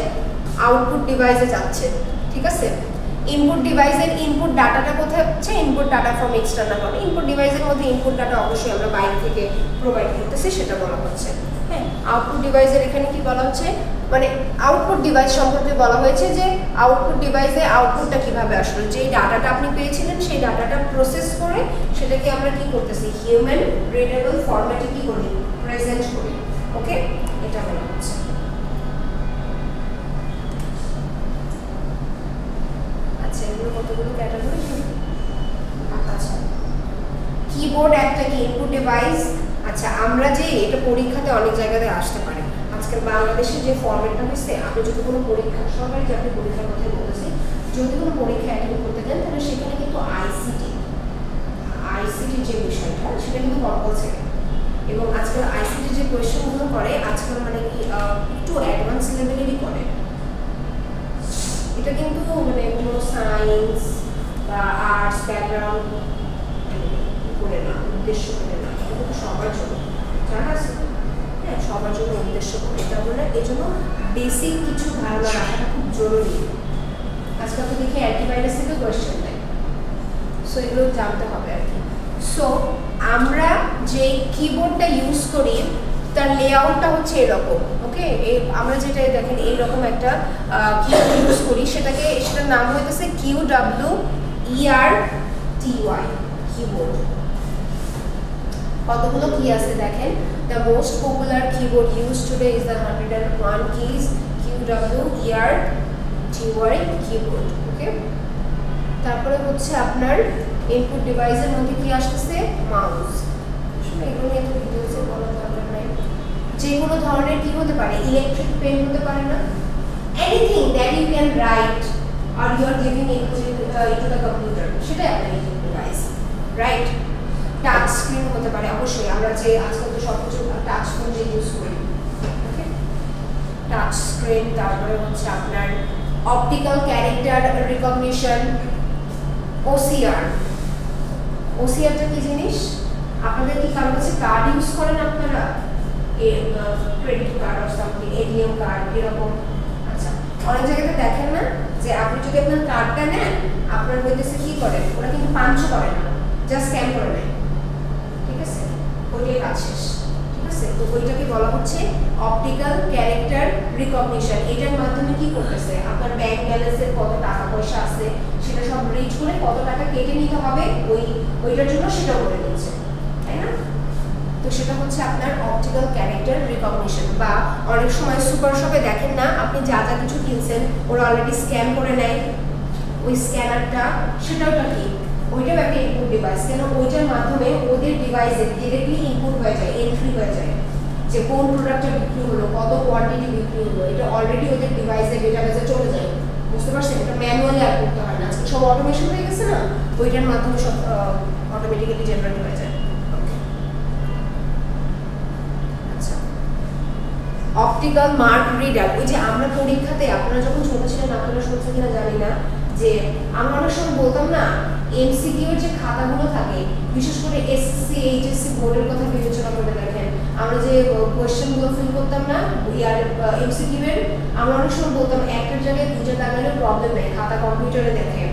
আউটপুট ডিভাইসে যাচ্ছে, ঠিক আছে? ইনপুট ডিভাইসের ইনপুট ডাটাটা কোথায় হচ্ছে, ইনপুট ডাটা ফ্রম এক্সটার্নাল মানে ইনপুট ডিভাইসের মধ্যে ইনপুট ডাটা অবশ্যই আমরা বাইরে থেকে প্রোভাইড করতেছি সেটা বলা হচ্ছে। হ্যাঁ, আউটপুট ডিভাইসের এখানে কি বলা হচ্ছে, মানে আউটপুট ডিভাইস সম্পর্কে বলা হয়েছে যে আউটপুট ডিভাইসে আউটপুটটা কিভাবে আসলো, যেই ডাটাটা আপনি পেয়েছিলেন সেই ডাটাটা প্রসেস করে সেটাকে আমরা কি করতেছি, হিউম্যান রিডেবল ফরম্যাটে কি করি, প্রেজেন্ট করি। ওকে, এটা বলা হচ্ছে। আচ্ছা, এগুলো কতগুলো ক্যাটাগরি। আচ্ছা, কিবোর্ড একটা কি ইনপুট ডিভাইস। আচ্ছা, আমরা যে এটা পরীক্ষাতে অনেক জায়গাতে আসতে পারে, আজকাল বাংলাদেশে যে ফরম্যাটটা হয়েছে, আপনি যদি কোনো পরীক্ষা, সরকারি চাকরি পরীক্ষার কথা বলতেছি, যদি কোনো পরীক্ষা অ্যাটেন্ড করতে দেন তাহলে সেখানে কিন্তু আইসিটি যে বিষয়টা সেটা কিন্তু কম্পালসারি। এবং আজকাল আইসিটি যে কোয়েশ্চেনগুলো করে আজকাল মানে কি একটু অ্যাডভান্স লেভেলেরই করে। এটা কিন্তু মানে কোনো সায়েন্স বা আর্টস ব্যাকগ্রাউন্ড করে না, উদ্দেশ্য করে না, কিন্তু সবার জন্য জানা আছে। হ্যাঁ, সবার জন্য উদ্দেশ্য করে, এটা বলে এই জন্য বেসিক কিছু ধারণা রাখাটা খুব জরুরি। আজকাল তো দেখি অ্যান্টিভাইরাস থেকে কোয়েশ্চেন দেয়, সো এগুলো জানতে হবে আর কি। সো আমরা যে কিবোর্ডটা ইউজ করি তার লেআউটটা হচ্ছে এরকম। ওকে, আমরা যেটা দেখেন এইরকম একটা কিবোর্ড ইউজ করি, সেটার নাম হইতেছে QWERTY কিবোর্ড। কতগুলো কি আছে দেখেন, the most popular keyboard used today is the 101 keys QWERTY keyboard. ওকে, তারপরে হচ্ছে আপনার ইনপুট ডিভাইসের মধ্যে কি আসতেছে, মাউস। আসলে এগুলো নিয়ে তো ডিটেইলসে বলা দরকার নাই। যে কোনো ধরনের কি হতে পারে, ইলেকট্রিক পেন হতে পারে না, anything that you can write or you are giving into the computer, সেটাই আপনার input device, right? Touch screen হতে পারে, অবশ্যই আমরা যে আজকাল তো সব কিছু টাচ ফোন যে ইউজ করি। ওকে, টাচ স্ক্রিন। তারপরে হচ্ছে আপনার অপটিক্যাল ক্যারেক্টার রিকগনিশন, ওসিআর। ওসিআরটা কি জিনিস, আপনাদের কি কারো কাছে কার্ড ইউজ করেন আপনারা, ক্রেডিট কার্ড আর সামথিং, এটিএম কার্ড এরকম? আচ্ছা, অনেক জায়গাতে দেখেন না যে আপনি যদি আপনার কার্ডটা নেন, আপনার হইতেছে কি করে, ওরা কিন্তু পাঞ্চ করে না, জাস্ট স্ক্যান করে নেয়, ঠিক আছে? ওইটাই কাজ শেষ, ঠিক আছে? তো ওইটাকে বলা হচ্ছে অপটিক্যাল ক্যারেক্টার রিকগনিশন। এটার মাধ্যমে কি করতেছে, আপনার ব্যাংক ব্যালেন্সের কত টাকা পয়সা আছে সেটা সব রিচ করে কত টাকা কেটে নিতে হবে ওইটার জন্য সেটা বলে দিচ্ছে, তাই না? তো সেটা হচ্ছে আপনার অপটিক্যাল ক্যারেক্টার রিকগনিশন। বা অনেক সময় সুপার শপে দেখেন না, আপনি যা যা কিছু কিনছেন ওরা অলরেডি স্ক্যান করে নেয়, ওই স্ক্যানারটা সেটাও কি, ওইটাও একটা ইনপুট ডিভাইস। কেন, ওইটার মাধ্যমে ওদের ডিভাইসে ডিরেক্টলি ইনপুট হয়ে যায়, এন্ট্রি হয়ে যায় যে কোন প্রোডাক্টটা বিক্রি হলো, কত কোয়ান্টিটি বিক্রি হলো, এটা অলরেডি ওদের ডিভাইসে ডেটাবেসে চলে যায়, বুঝতে পারছেন? এটা ম্যানুয়ালি আর করতে হয় না, আজকে সব অটোমেশন হয়ে গেছে না, ওইটার মাধ্যমে সব অটোমেটিক্যালি জেনারেট হয়ে যায়। আচ্ছা, অপটিক্যাল মার্ক রিডার। ওই যে আমরা পরীক্ষাতে, আপনারা যখন ছোট ছিলেন আপনারা শুনছেন কিনা জানি না, যে আমরা অনেক সময় বলতাম না এমসিকিউ এর যে খাতাগুলো থাকে, বিশেষ করে এসএসসি এইচএসসি বোর্ডের কথা বিবেচনা করে দেখেন, আমরা যে কোয়েশ্চেনগুলো ফিল করতাম না ইয়ার এমসিকিউ এর, আমরা অনেক সময় বলতাম একটার জায়গায় দুইটা দাগালে প্রবলেম নেই, খাতা কম্পিউটারে দেখে,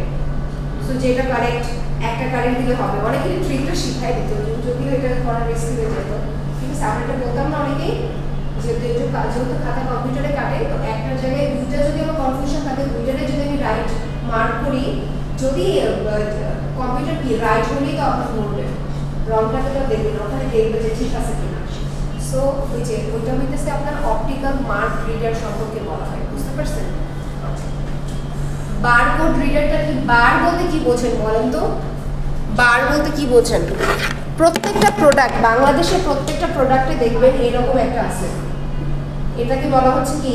সো যেটা কারেক্ট একটা কারেক্ট দিলে হবে। অনেকেই ট্রিকটা শিখাই দিত, যদিও এটা করার রিস্কি হয়ে যেত, ঠিক আছে? আমরা এটা বলতাম না অনেকেই, যেহেতু খাতা কম্পিউটারে কাটে, তো একটার জায়গায় দুইটা যদি আমার কনফিউশন থাকে, দুইটারে যদি আমি রাইট মার্ক করি, যদি কম্পিউটার কি রাইট হলেই তো আপনার ধরবে, রংটাকে তো দেখবেন, ওখানে দেখবে যে ঠিক আছে কিনা। সো ওই যে ওইটা হইতেছে আপনার অপটিক্যাল মার্ক রিডার সম্পর্কে বলা হয়, বুঝতে পারছেন? বারকোড রিডারটা কি, বার বলতে কি বোঝেন বলেন তো? বার বলতে কি বোঝেন? প্রত্যেকটা প্রোডাক্ট, বাংলাদেশের প্রত্যেকটা প্রোডাক্টে দেখবেন এরকম একটা আছে, এটাকে বলা হচ্ছে কি,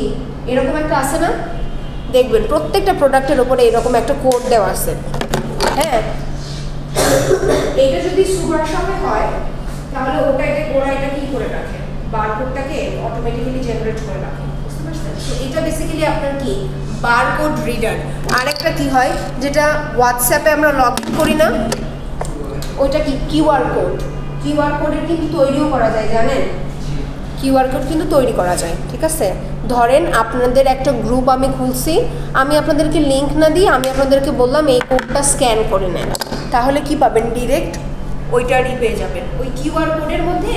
এরকম একটা আছে না, দেখবেন প্রত্যেকটা প্রোডাক্টের উপরে এরকম একটা কোড দেওয়া আছে। হ্যাঁ, এটা যদি সুগার শপে হয় তাহলে ওরা এটা কি করে রাখে, বারকোডটাকে অটোমেটিক্যালি জেনারেট করে রাখে, বুঝতে পারছেন? তো এটা বেসিক্যালি আপনার কি বারকোড রিডার। আরেকটা কি হয় যেটা হোয়াটসঅ্যাপে আমরা লগ ইন করি না, ওইটা কি কিউআর কোড। কিউআর কোডের কিন্তু তৈরিও করা যায়, জানেন? কিউআর কোড কিন্তু তৈরি করা যায়, ঠিক আছে? ধরেন আপনাদের একটা গ্রুপ আমি খুলছি, আমি আপনাদেরকে লিঙ্ক না দিয়ে আমি আপনাদেরকে বললাম এই কোডটা স্ক্যান করে নেন, তাহলে কি পাবেন? ডিরেক্ট ওইটারই পেয়ে যাবেন। ওই কিউআর কোডের মধ্যে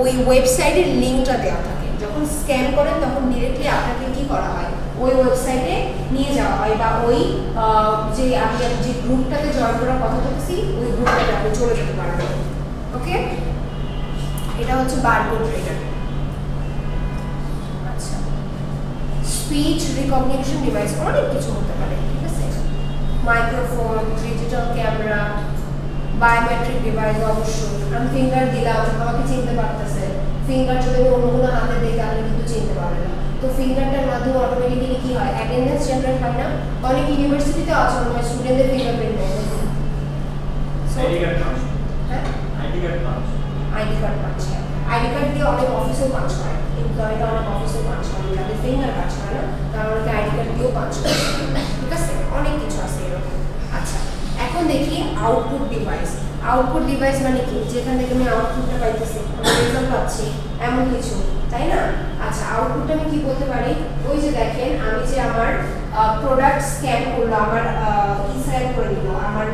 ওই ওয়েবসাইটের লিঙ্কটা দেওয়া থাকে, যখন স্ক্যান করেন তখন ডিরেক্টলি আপনাকে কি করা হয়, ওই ওয়েবসাইটে নিয়ে যাওয়া হয়, বা ওই যে আমি যে গ্রুপটাতে জয়েন করার কথা বলছি ওই গ্রুপটাতে আপনি চলে যেতে পারবেন। ওকে, এটা হচ্ছে বারকোড রিডার। আচ্ছা, স্পিচ রিকগনিশন ডিভাইস অনেক কিছু হতে পারে, ঠিক আছে? Microphone, digital camera, biometric device. অবশ্যই আমি ফিঙ্গার দিলাম, আমাকে চিনতে পারতেছে। ফিঙ্গার যদি আমি অন্য কোনো হাতে দিই তাহলে কিন্তু চিনতে পারবে না। তো ফিঙ্গারটার মাধ্যমে অটোমেটিক্যালি কি হয়, অ্যাটেন্ডেন্স জেনারেট হয় না? অনেক ইউনিভার্সিটিতে আছে মানে স্টুডেন্টদের ফিঙ্গারপ্রিন্ট নেয়। আইডি কার্ড পাঁচ। হ্যাঁ, আইডি কার্ড পাঁচ। আইডি কার্ড পাচ্ছে। আইডি কার্ড দিয়ে অনেক অফিসেও পাঁচ করে, এমপ্লয়িরা অনেক অফিসেও পাঁচ করে, তাদের ফিঙ্গার পাঁচ করে না, কারণ অনেকে আইডি কার্ড দিয়েও পাঁচ করে, ঠিক আছে? অনেক কিছু আছে এরকম। আচ্ছা, এখন দেখি আউটপুট ডিভাইস। আউটপুট ডিভাইস মানে কি, যেখান থেকে আমি আউটপুটটা পাইতেছি, আমি রেজাল্ট পাচ্ছি, এমন কিছু, তাই না? আচ্ছা, আউটপুটটা আমি কি বলতে পারি? ওই যে দেখেন, আমি যে আমার প্রোডাক্ট স্ক্যান করলো, আমার স্ক্যান করে নিল, আমার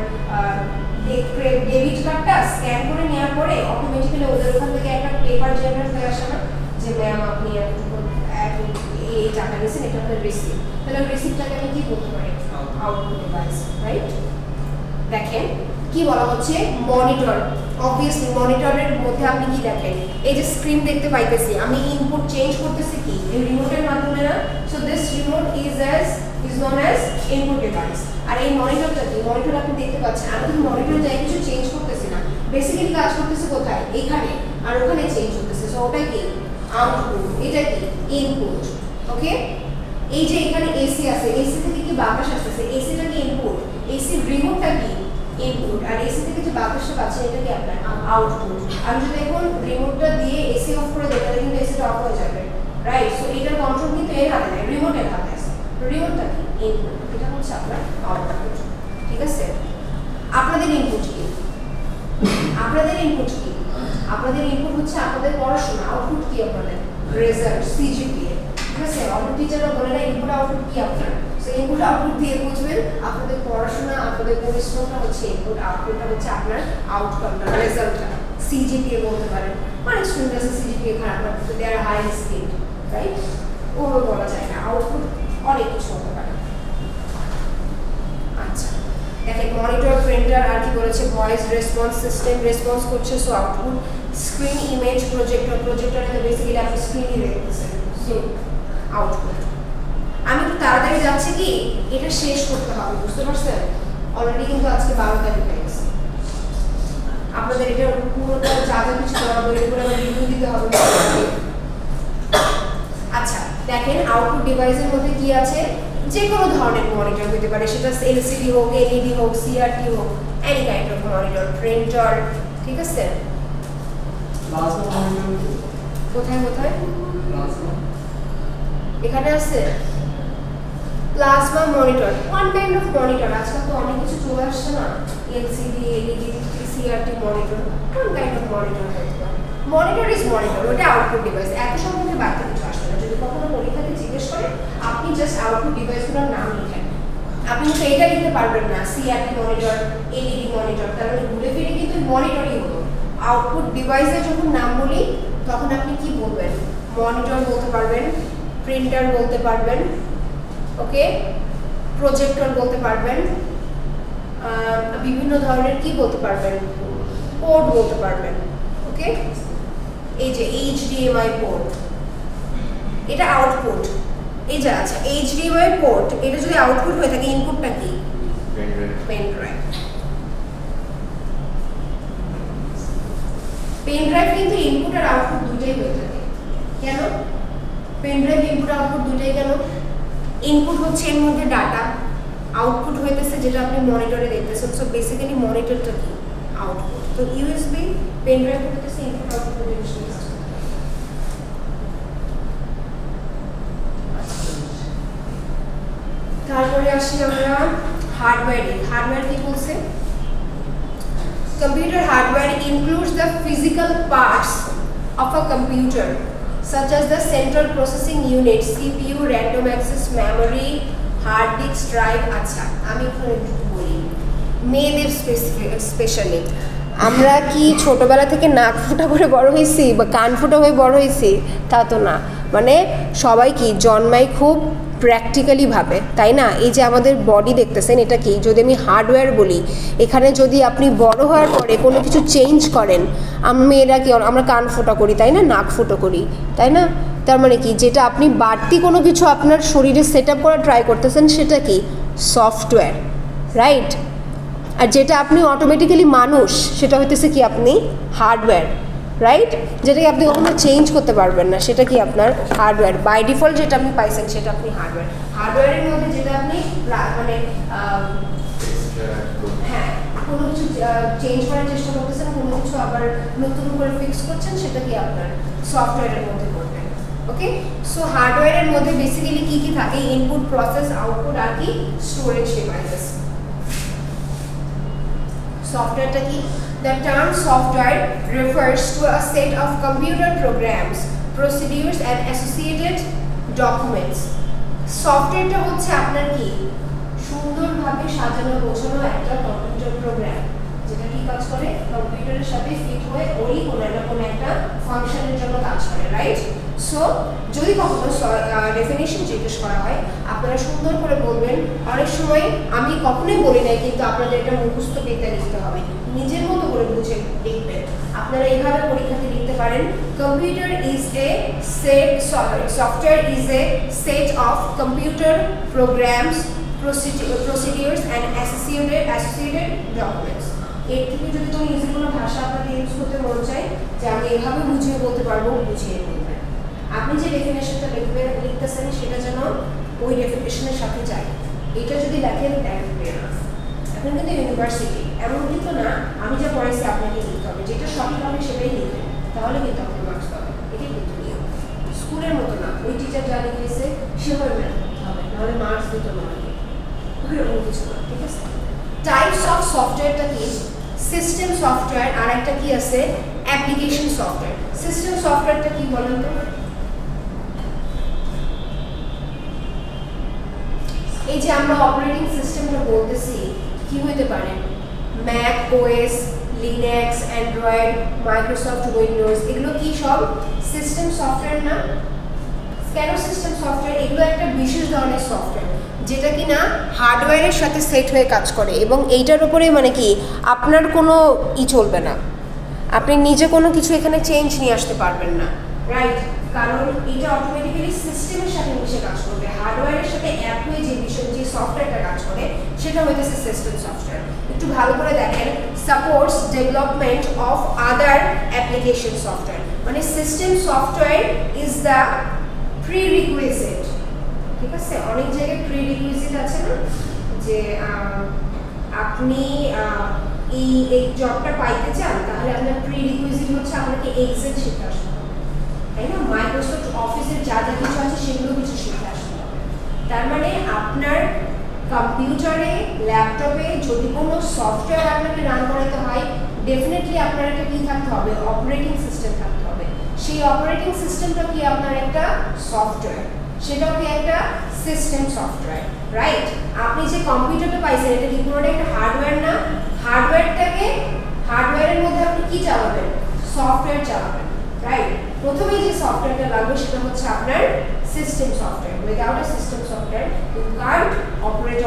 ডেবিট কার্ডটা স্ক্যান করে নেওয়ার পরে অটোমেটিক্যালি ওদের ওখান থেকে একটা পেপার জেনারেট হয়ে আসে না, যে ম্যাম আপনি এই টাকা নিয়েছেন, এটা আপনার রিসিপ্ট। তাহলে রিসিপ্টটাকে আমি কি বলতে পারি? Output device, right? দেখেন কি বলা হচ্ছে, মনিটর। অবভিয়াসলি মনিটরের মধ্যে আপনি কি দেখেন, এই যে স্ক্রিন দেখতে পাইতেছি, আমি ইনপুট চেঞ্জ করতেছি কি এই রিমোটের মাধ্যমে না? So this remote is known as input device. আর এই মনিটরটা কি, মনিটর আপনি দেখতে পাচ্ছেন, আমি কিন্তু মনিটরে যাই কিছু চেঞ্জ করতেছি না, বেসিক্যালি কাজ করতেছে কোথায়, এখানে আর ওখানে চেঞ্জ করতেছে। সো ওটা কি আউটপুট, এটা কি ইনপুট। ওকে, এই যে এখানে এসি আছে, এসি থেকে কি বাতাস আসতেছে, এসিটা কি ইনপুট, এসি রিমোটটা কি ইনপুট, আর এসি থেকে যে বাতাসটা পাচ্ছে এটা কি আপনার আউটপুট। আমি যদি এখন রিমোটটা দিয়ে এসি অফ করে দিই তাহলে কিন্তু এসিটা অফ হয়ে যাবে, রাইট? সো এটার কন্ট্রোল কিন্তু এর হাতে নেই, রিমোটের হাতে আছে। রিমোটটা কি ইনপুট, এটা হচ্ছে আপনার আউটপুট, ঠিক আছে? আপনাদের ইনপুট কি? আপনাদের ইনপুট কি? আপনাদের ইনপুট হচ্ছে আপনাদের পড়াশোনা। আউটপুট কি আপনাদের? রেজাল্ট, সিজিপিএ, ঠিক আছে? অনেক টিচাররা বলে না ইনপুট আউটপুট কি আপনার, সো ইনপুট আউটপুট দিয়ে বুঝবেন আপনাদের পড়াশোনা, আপনাদের পরিশ্রমটা হচ্ছে ইনপুট, আউটপুটটা হচ্ছে আপনার আউটকামটা, রেজাল্টটা। সিজিপিএ বলতে পারেন, অনেক স্টুডেন্ট আছে সিজিপিএ খারাপ লাগতো, দে আর হাই স্কিল, রাইট? ওভাবে বলা যায় না, আউটপুট অনেক কিছু হতে পারে। আচ্ছা, দেখেন মনিটর, প্রিন্টার, আর কি বলেছে, ভয়েস রেসপন্স সিস্টেম রেসপন্স করছে, so output. Screen, image, projector, প্রজেক্টরে বেসিক্যালি আপনি স্ক্রিনই দেখতেছেন, সো আউটপুট। আমি একটু তাড়াতাড়ি যাচ্ছি কি, এটা শেষ করতে হবে, বুঝতে পারছেন? অলরেডি কিন্তু আজকে 12 তারিখ হয়ে গেছে, আপনাদের এটা পুরোটা যা যা কিছু করা হবে এগুলো আমার রিভিউ দিতে হবে। আচ্ছা, দেখেন আউটপুট ডিভাইসের মধ্যে কি আছে, যে কোনো ধরনের মনিটর হতে পারে, সেটা এলসিডি হোক, এলইডি হোক, সিআরটি হোক, any kind of monitor, printer, ঠিক আছে? কোথায় কোথায় এখানে আছে plasma monitor, one kind of monitor. আজকাল তো অনেক কিছু চলে আসছে না, LCD, LED, CRT monitor, one kind of monitor হতে পারে। মনিটর ইজ মনিটর, ওটা আউটপুট ডিভাইস। এত সম্পর্কে বাড়তি কিছু আসবে না, যদি কখনো পরীক্ষাতে জিজ্ঞেস করে আপনি জাস্ট আউটপুট ডিভাইসগুলোর নাম লিখেন। আপনি কিন্তু এটা লিখতে পারবেন না সিআরটি মনিটর, এলইডি মনিটর, তাহলে ঘুরে ফিরে কিন্তু মনিটরই হলো। আউটপুট ডিভাইসের যখন নাম বলি তখন আপনি কি বলবেন? মনিটর বলতে পারবেন, প্রিন্টার বলতে পারবেন, ওকে, প্রজেক্টর বলতে পারবেন, বিভিন্ন ধরনের কি বলতে পারবেন, পোর্ট বলতে পারবেন, ওকে? এই যে এইচডিএমআই পোর্ট, এটা আউটপুট। এই যে আচ্ছা, এইচডিএমআই পোর্ট, এটা যদি আউটপুট হয়ে থাকে ইনপুটটা কি? Pen drive. পেন ড্রাইভ কিন্তু ইনপুট আর আউটপুট দুটোই হয়ে থাকে। কেন? পেন ড্রাইভ ইনপুট আউটপুট দুটোই কেন? ইনপুট হচ্ছে এর মধ্যে ডাটা, আউটপুট হইতেছে যেটা আপনি মনিটরে দেখতেছেন। সো বেসিক্যালি মনিটরটা কি? আউটপুট। তো ইউএসবি পেন ড্রাইভ হইতেছে ইনপুট আউটপুট জিনিস। তারপরে আসি আমরা হার্ডওয়্যারে। হার্ডওয়্যার কি বলছে? Computer hardware includes the physical parts of a computer, such as the central processing unit, CPU, random access memory, hard disk drive. আচ্ছা, আমি এখন একটু বলি মেয়েদের স্পেশালি। আমরা কি ছোটবেলা থেকে নাক ফুটা করে বড় হয়েছি বা কান ফুটা হয়ে বড় হয়েছি? তা তো না। মানে সবাই কি জন্মায় খুব প্র্যাকটিক্যালি ভাবে, তাই না? এই যে আমাদের বডি দেখতেছেন, এটা কি? যদি আমি হার্ডওয়্যার বলি, এখানে যদি আপনি বড় হওয়ার পরে কোনো কিছু চেঞ্জ করেন, মেয়েরা কি আমরা কান ফোটা করি, তাই না? নাক ফুটো করি, তাই না? তার মানে কি, যেটা আপনি বাড়তি কোনো কিছু আপনার শরীরে সেট আপ করা ট্রাই করতেছেন, সেটা কি? Software, right? আর যেটা আপনি অটোমেটিক্যালি মানুষ, সেটা হইতেছে কি? আপনি হার্ডওয়্যার, রাইট? যেটাকে আপনি কখনো চেঞ্জ করতে পারবেন না, সেটা কি? আপনার হার্ডওয়্যার। বাই ডিফল্ট যেটা আপনি পাইছেন সেটা আপনি হার্ডওয়্যার। হার্ডওয়্যারের মধ্যে যেটা আপনি মানে হ্যাঁ কোনো কিছু চেঞ্জ করার চেষ্টা করতেছেন, কোনো কিছু আবার নতুন করে ফিক্স করছেন, সেটা কি? আপনার সফটওয়্যারের মধ্যে করবে। ওকে, সো হার্ডওয়্যারের মধ্যে বেসিক্যালি কি কি থাকে? ইনপুট, প্রসেস, আউটপুট আর কি? Storage devices. সফটওয়্যারটা কি? The term software refers to a set of computer programs, procedures and associated documents. সফটওয়্যারটা হচ্ছে আপনার কি? সুন্দরভাবে সাজানো গোছানো একটা কম্পিউটার প্রোগ্রাম, যেটা কি কাজ করে? কম্পিউটারের সাথে ফিট হয়ে ওই কোনো না কোনো একটা ফাংশনের জন্য কাজ করে, রাইট? সো যদি কখনো ডেফিনেশন জিজ্ঞেস করা হয়, আপনারা সুন্দর করে বলবেন। অনেক সময় আমি কখনোই বলি নাই, কিন্তু আপনাদের এটা মুখস্থ বিদ্যা লিখতে হবে, নিজের মতো করে বুঝে লিখবেন। আপনারা এইভাবে পরীক্ষাতে লিখতে পারেন, computer is a set, software is a set of computer programs, procedures and associated documents. এর থেকে যদি কোনো ইজি কোনো ভাষা আপনাকে ইউজ করতে মন চায়, যে আমি এভাবে বুঝিয়ে বলতে পারবো, বুঝিয়ে বলবেন। আপনি যে ডেফিনেশনটা লিখতেছেন সেটা যেন ওই ডেফিনেশনের সাথে যায়। এটা যদি লেখেন এখন কিন্তু ইউনিভার্সিটি এমন কিন্তু না আমি যা পড়াইছি আপনাকে লিখতে হবে, যেটা সঠিক হবে সেটাই লিখবেন, তাহলে কিন্তু আপনি মার্কস পাবেন। এটাই কিন্তু নিয়ম। স্কুলের মতো না, ওই টিচার যা লিখেছে সেভাবে ম্যাথ করতে হবে, নাহলে মার্কস দিতে হবে। ওইরকম কিছু না, ঠিক আছে? টাইপস অফ সফটওয়্যারটা কি? সিস্টেম সফটওয়্যার, আর একটা কি আছে? Application software. সিস্টেম সফটওয়্যারটা কি বলেন তো? এই যে আমরা অপারেটিং সিস্টেমটা বলতেছি, কি হইতে পারে? Mac OS, Linux, Android, Microsoft Windows, এগুলো কি সব সিস্টেম সফটওয়্যার না? কেন সিস্টেম সফটওয়্যার? এগুলো একটা বিশেষ ধরনের সফটওয়্যার, যেটা কি না হার্ডওয়্যারের সাথে সেট হয়ে কাজ করে, এবং এইটার উপরে মানে কি আপনার কোনো চলবে না, আপনি নিজে কোনো কিছু এখানে চেঞ্জ নিয়ে আসতে পারবেন না, রাইট? কারণ এটা অটোমেটিক্যালি সিস্টেমের সাথে মিশে কাজ করবে। হার্ডওয়্যারের সাথে অ্যাপ হয়ে যে বিষয় যে সফটওয়্যারটা কাজ করে সেটা হইতেছে সিস্টেম সফটওয়্যার। একটু ভালো করে দেখেন, supports development of other application software, মানে system software is the prerequisite. ঠিক আছে, অনেক জায়গায় প্রিরিকুইজিট আছে না, যে আপনি এই জবটা পাইতে চান, তাহলে আপনার প্রিরিকুইজিট হচ্ছে আপনাকে এক্সেল শিখতে আসতে হবে, তাই না? মাইক্রোসফট অফিসের যা যা কিছু আছে সেগুলো কিছু শিখতে আসতে হবে। তার মানে আপনার কম্পিউটারে, ল্যাপটপে যদি কোনো সফটওয়্যার আপনাকে রান করাতে হয়, ডেফিনেটলি আপনার একটা কি থাকতে হবে? অপারেটিং সিস্টেম থাকতে হবে। সেই অপারেটিং সিস্টেমটা কি? আপনার একটা সফটওয়্যার, সেটাও কি একটা সিস্টেম সফটওয়্যার, রাইট? আপনি যে কম্পিউটারটা পাইছেন, এটা কি পুরোটা একটা হার্ডওয়্যার না? হার্ডওয়্যারের মধ্যে আপনি কি চালাবেন? সফটওয়্যার চালাবেন, রাইট? প্রথমেই যে সফটওয়্যারটা লাগবে সেটা হচ্ছে আপনার system software. Without a system software you can't operate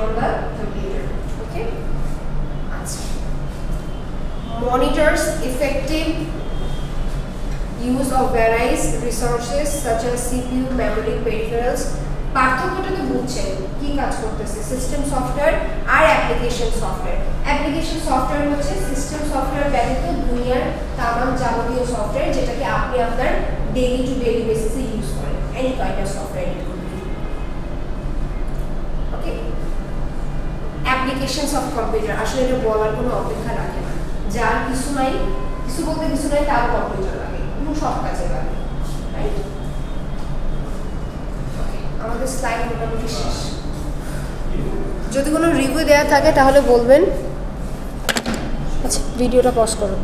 on the computer. Okay, আচ্ছা, monitors effective use of various resources such as CPU, memory, peripherals. পার্থক্যটা তো বুঝছেন কি কাজ করতেছে? সিস্টেম সফটওয়্যার আর অ্যাপ্লিকেশন সফটওয়্যার। অ্যাপ্লিকেশন সফটওয়্যার হচ্ছে সিস্টেম সফটওয়্যার ব্যতীত দুনিয়ার তামাম যাবতীয় সফটওয়্যার, যেটাকে আপনি আপনার ডেইলি টু ডেইলি বেসিসে ইউজ অ্যাপ্লিকেশনস অফ কম্পিউটার, আসলে এটা বলার কোনো অপেক্ষা রাখে না, যার কিছু নাই, কিছু বলতে কিছু নাই, তার কম্পিউটার লাগে, কোনো সব কাজে লাগে, রাইট? আমাদের স্লাইড মোটামুটি শেষ। যদি কোনো রিভিউ দেওয়া থাকে তাহলে বলবেন। আচ্ছা, ভিডিওটা পজ করুন।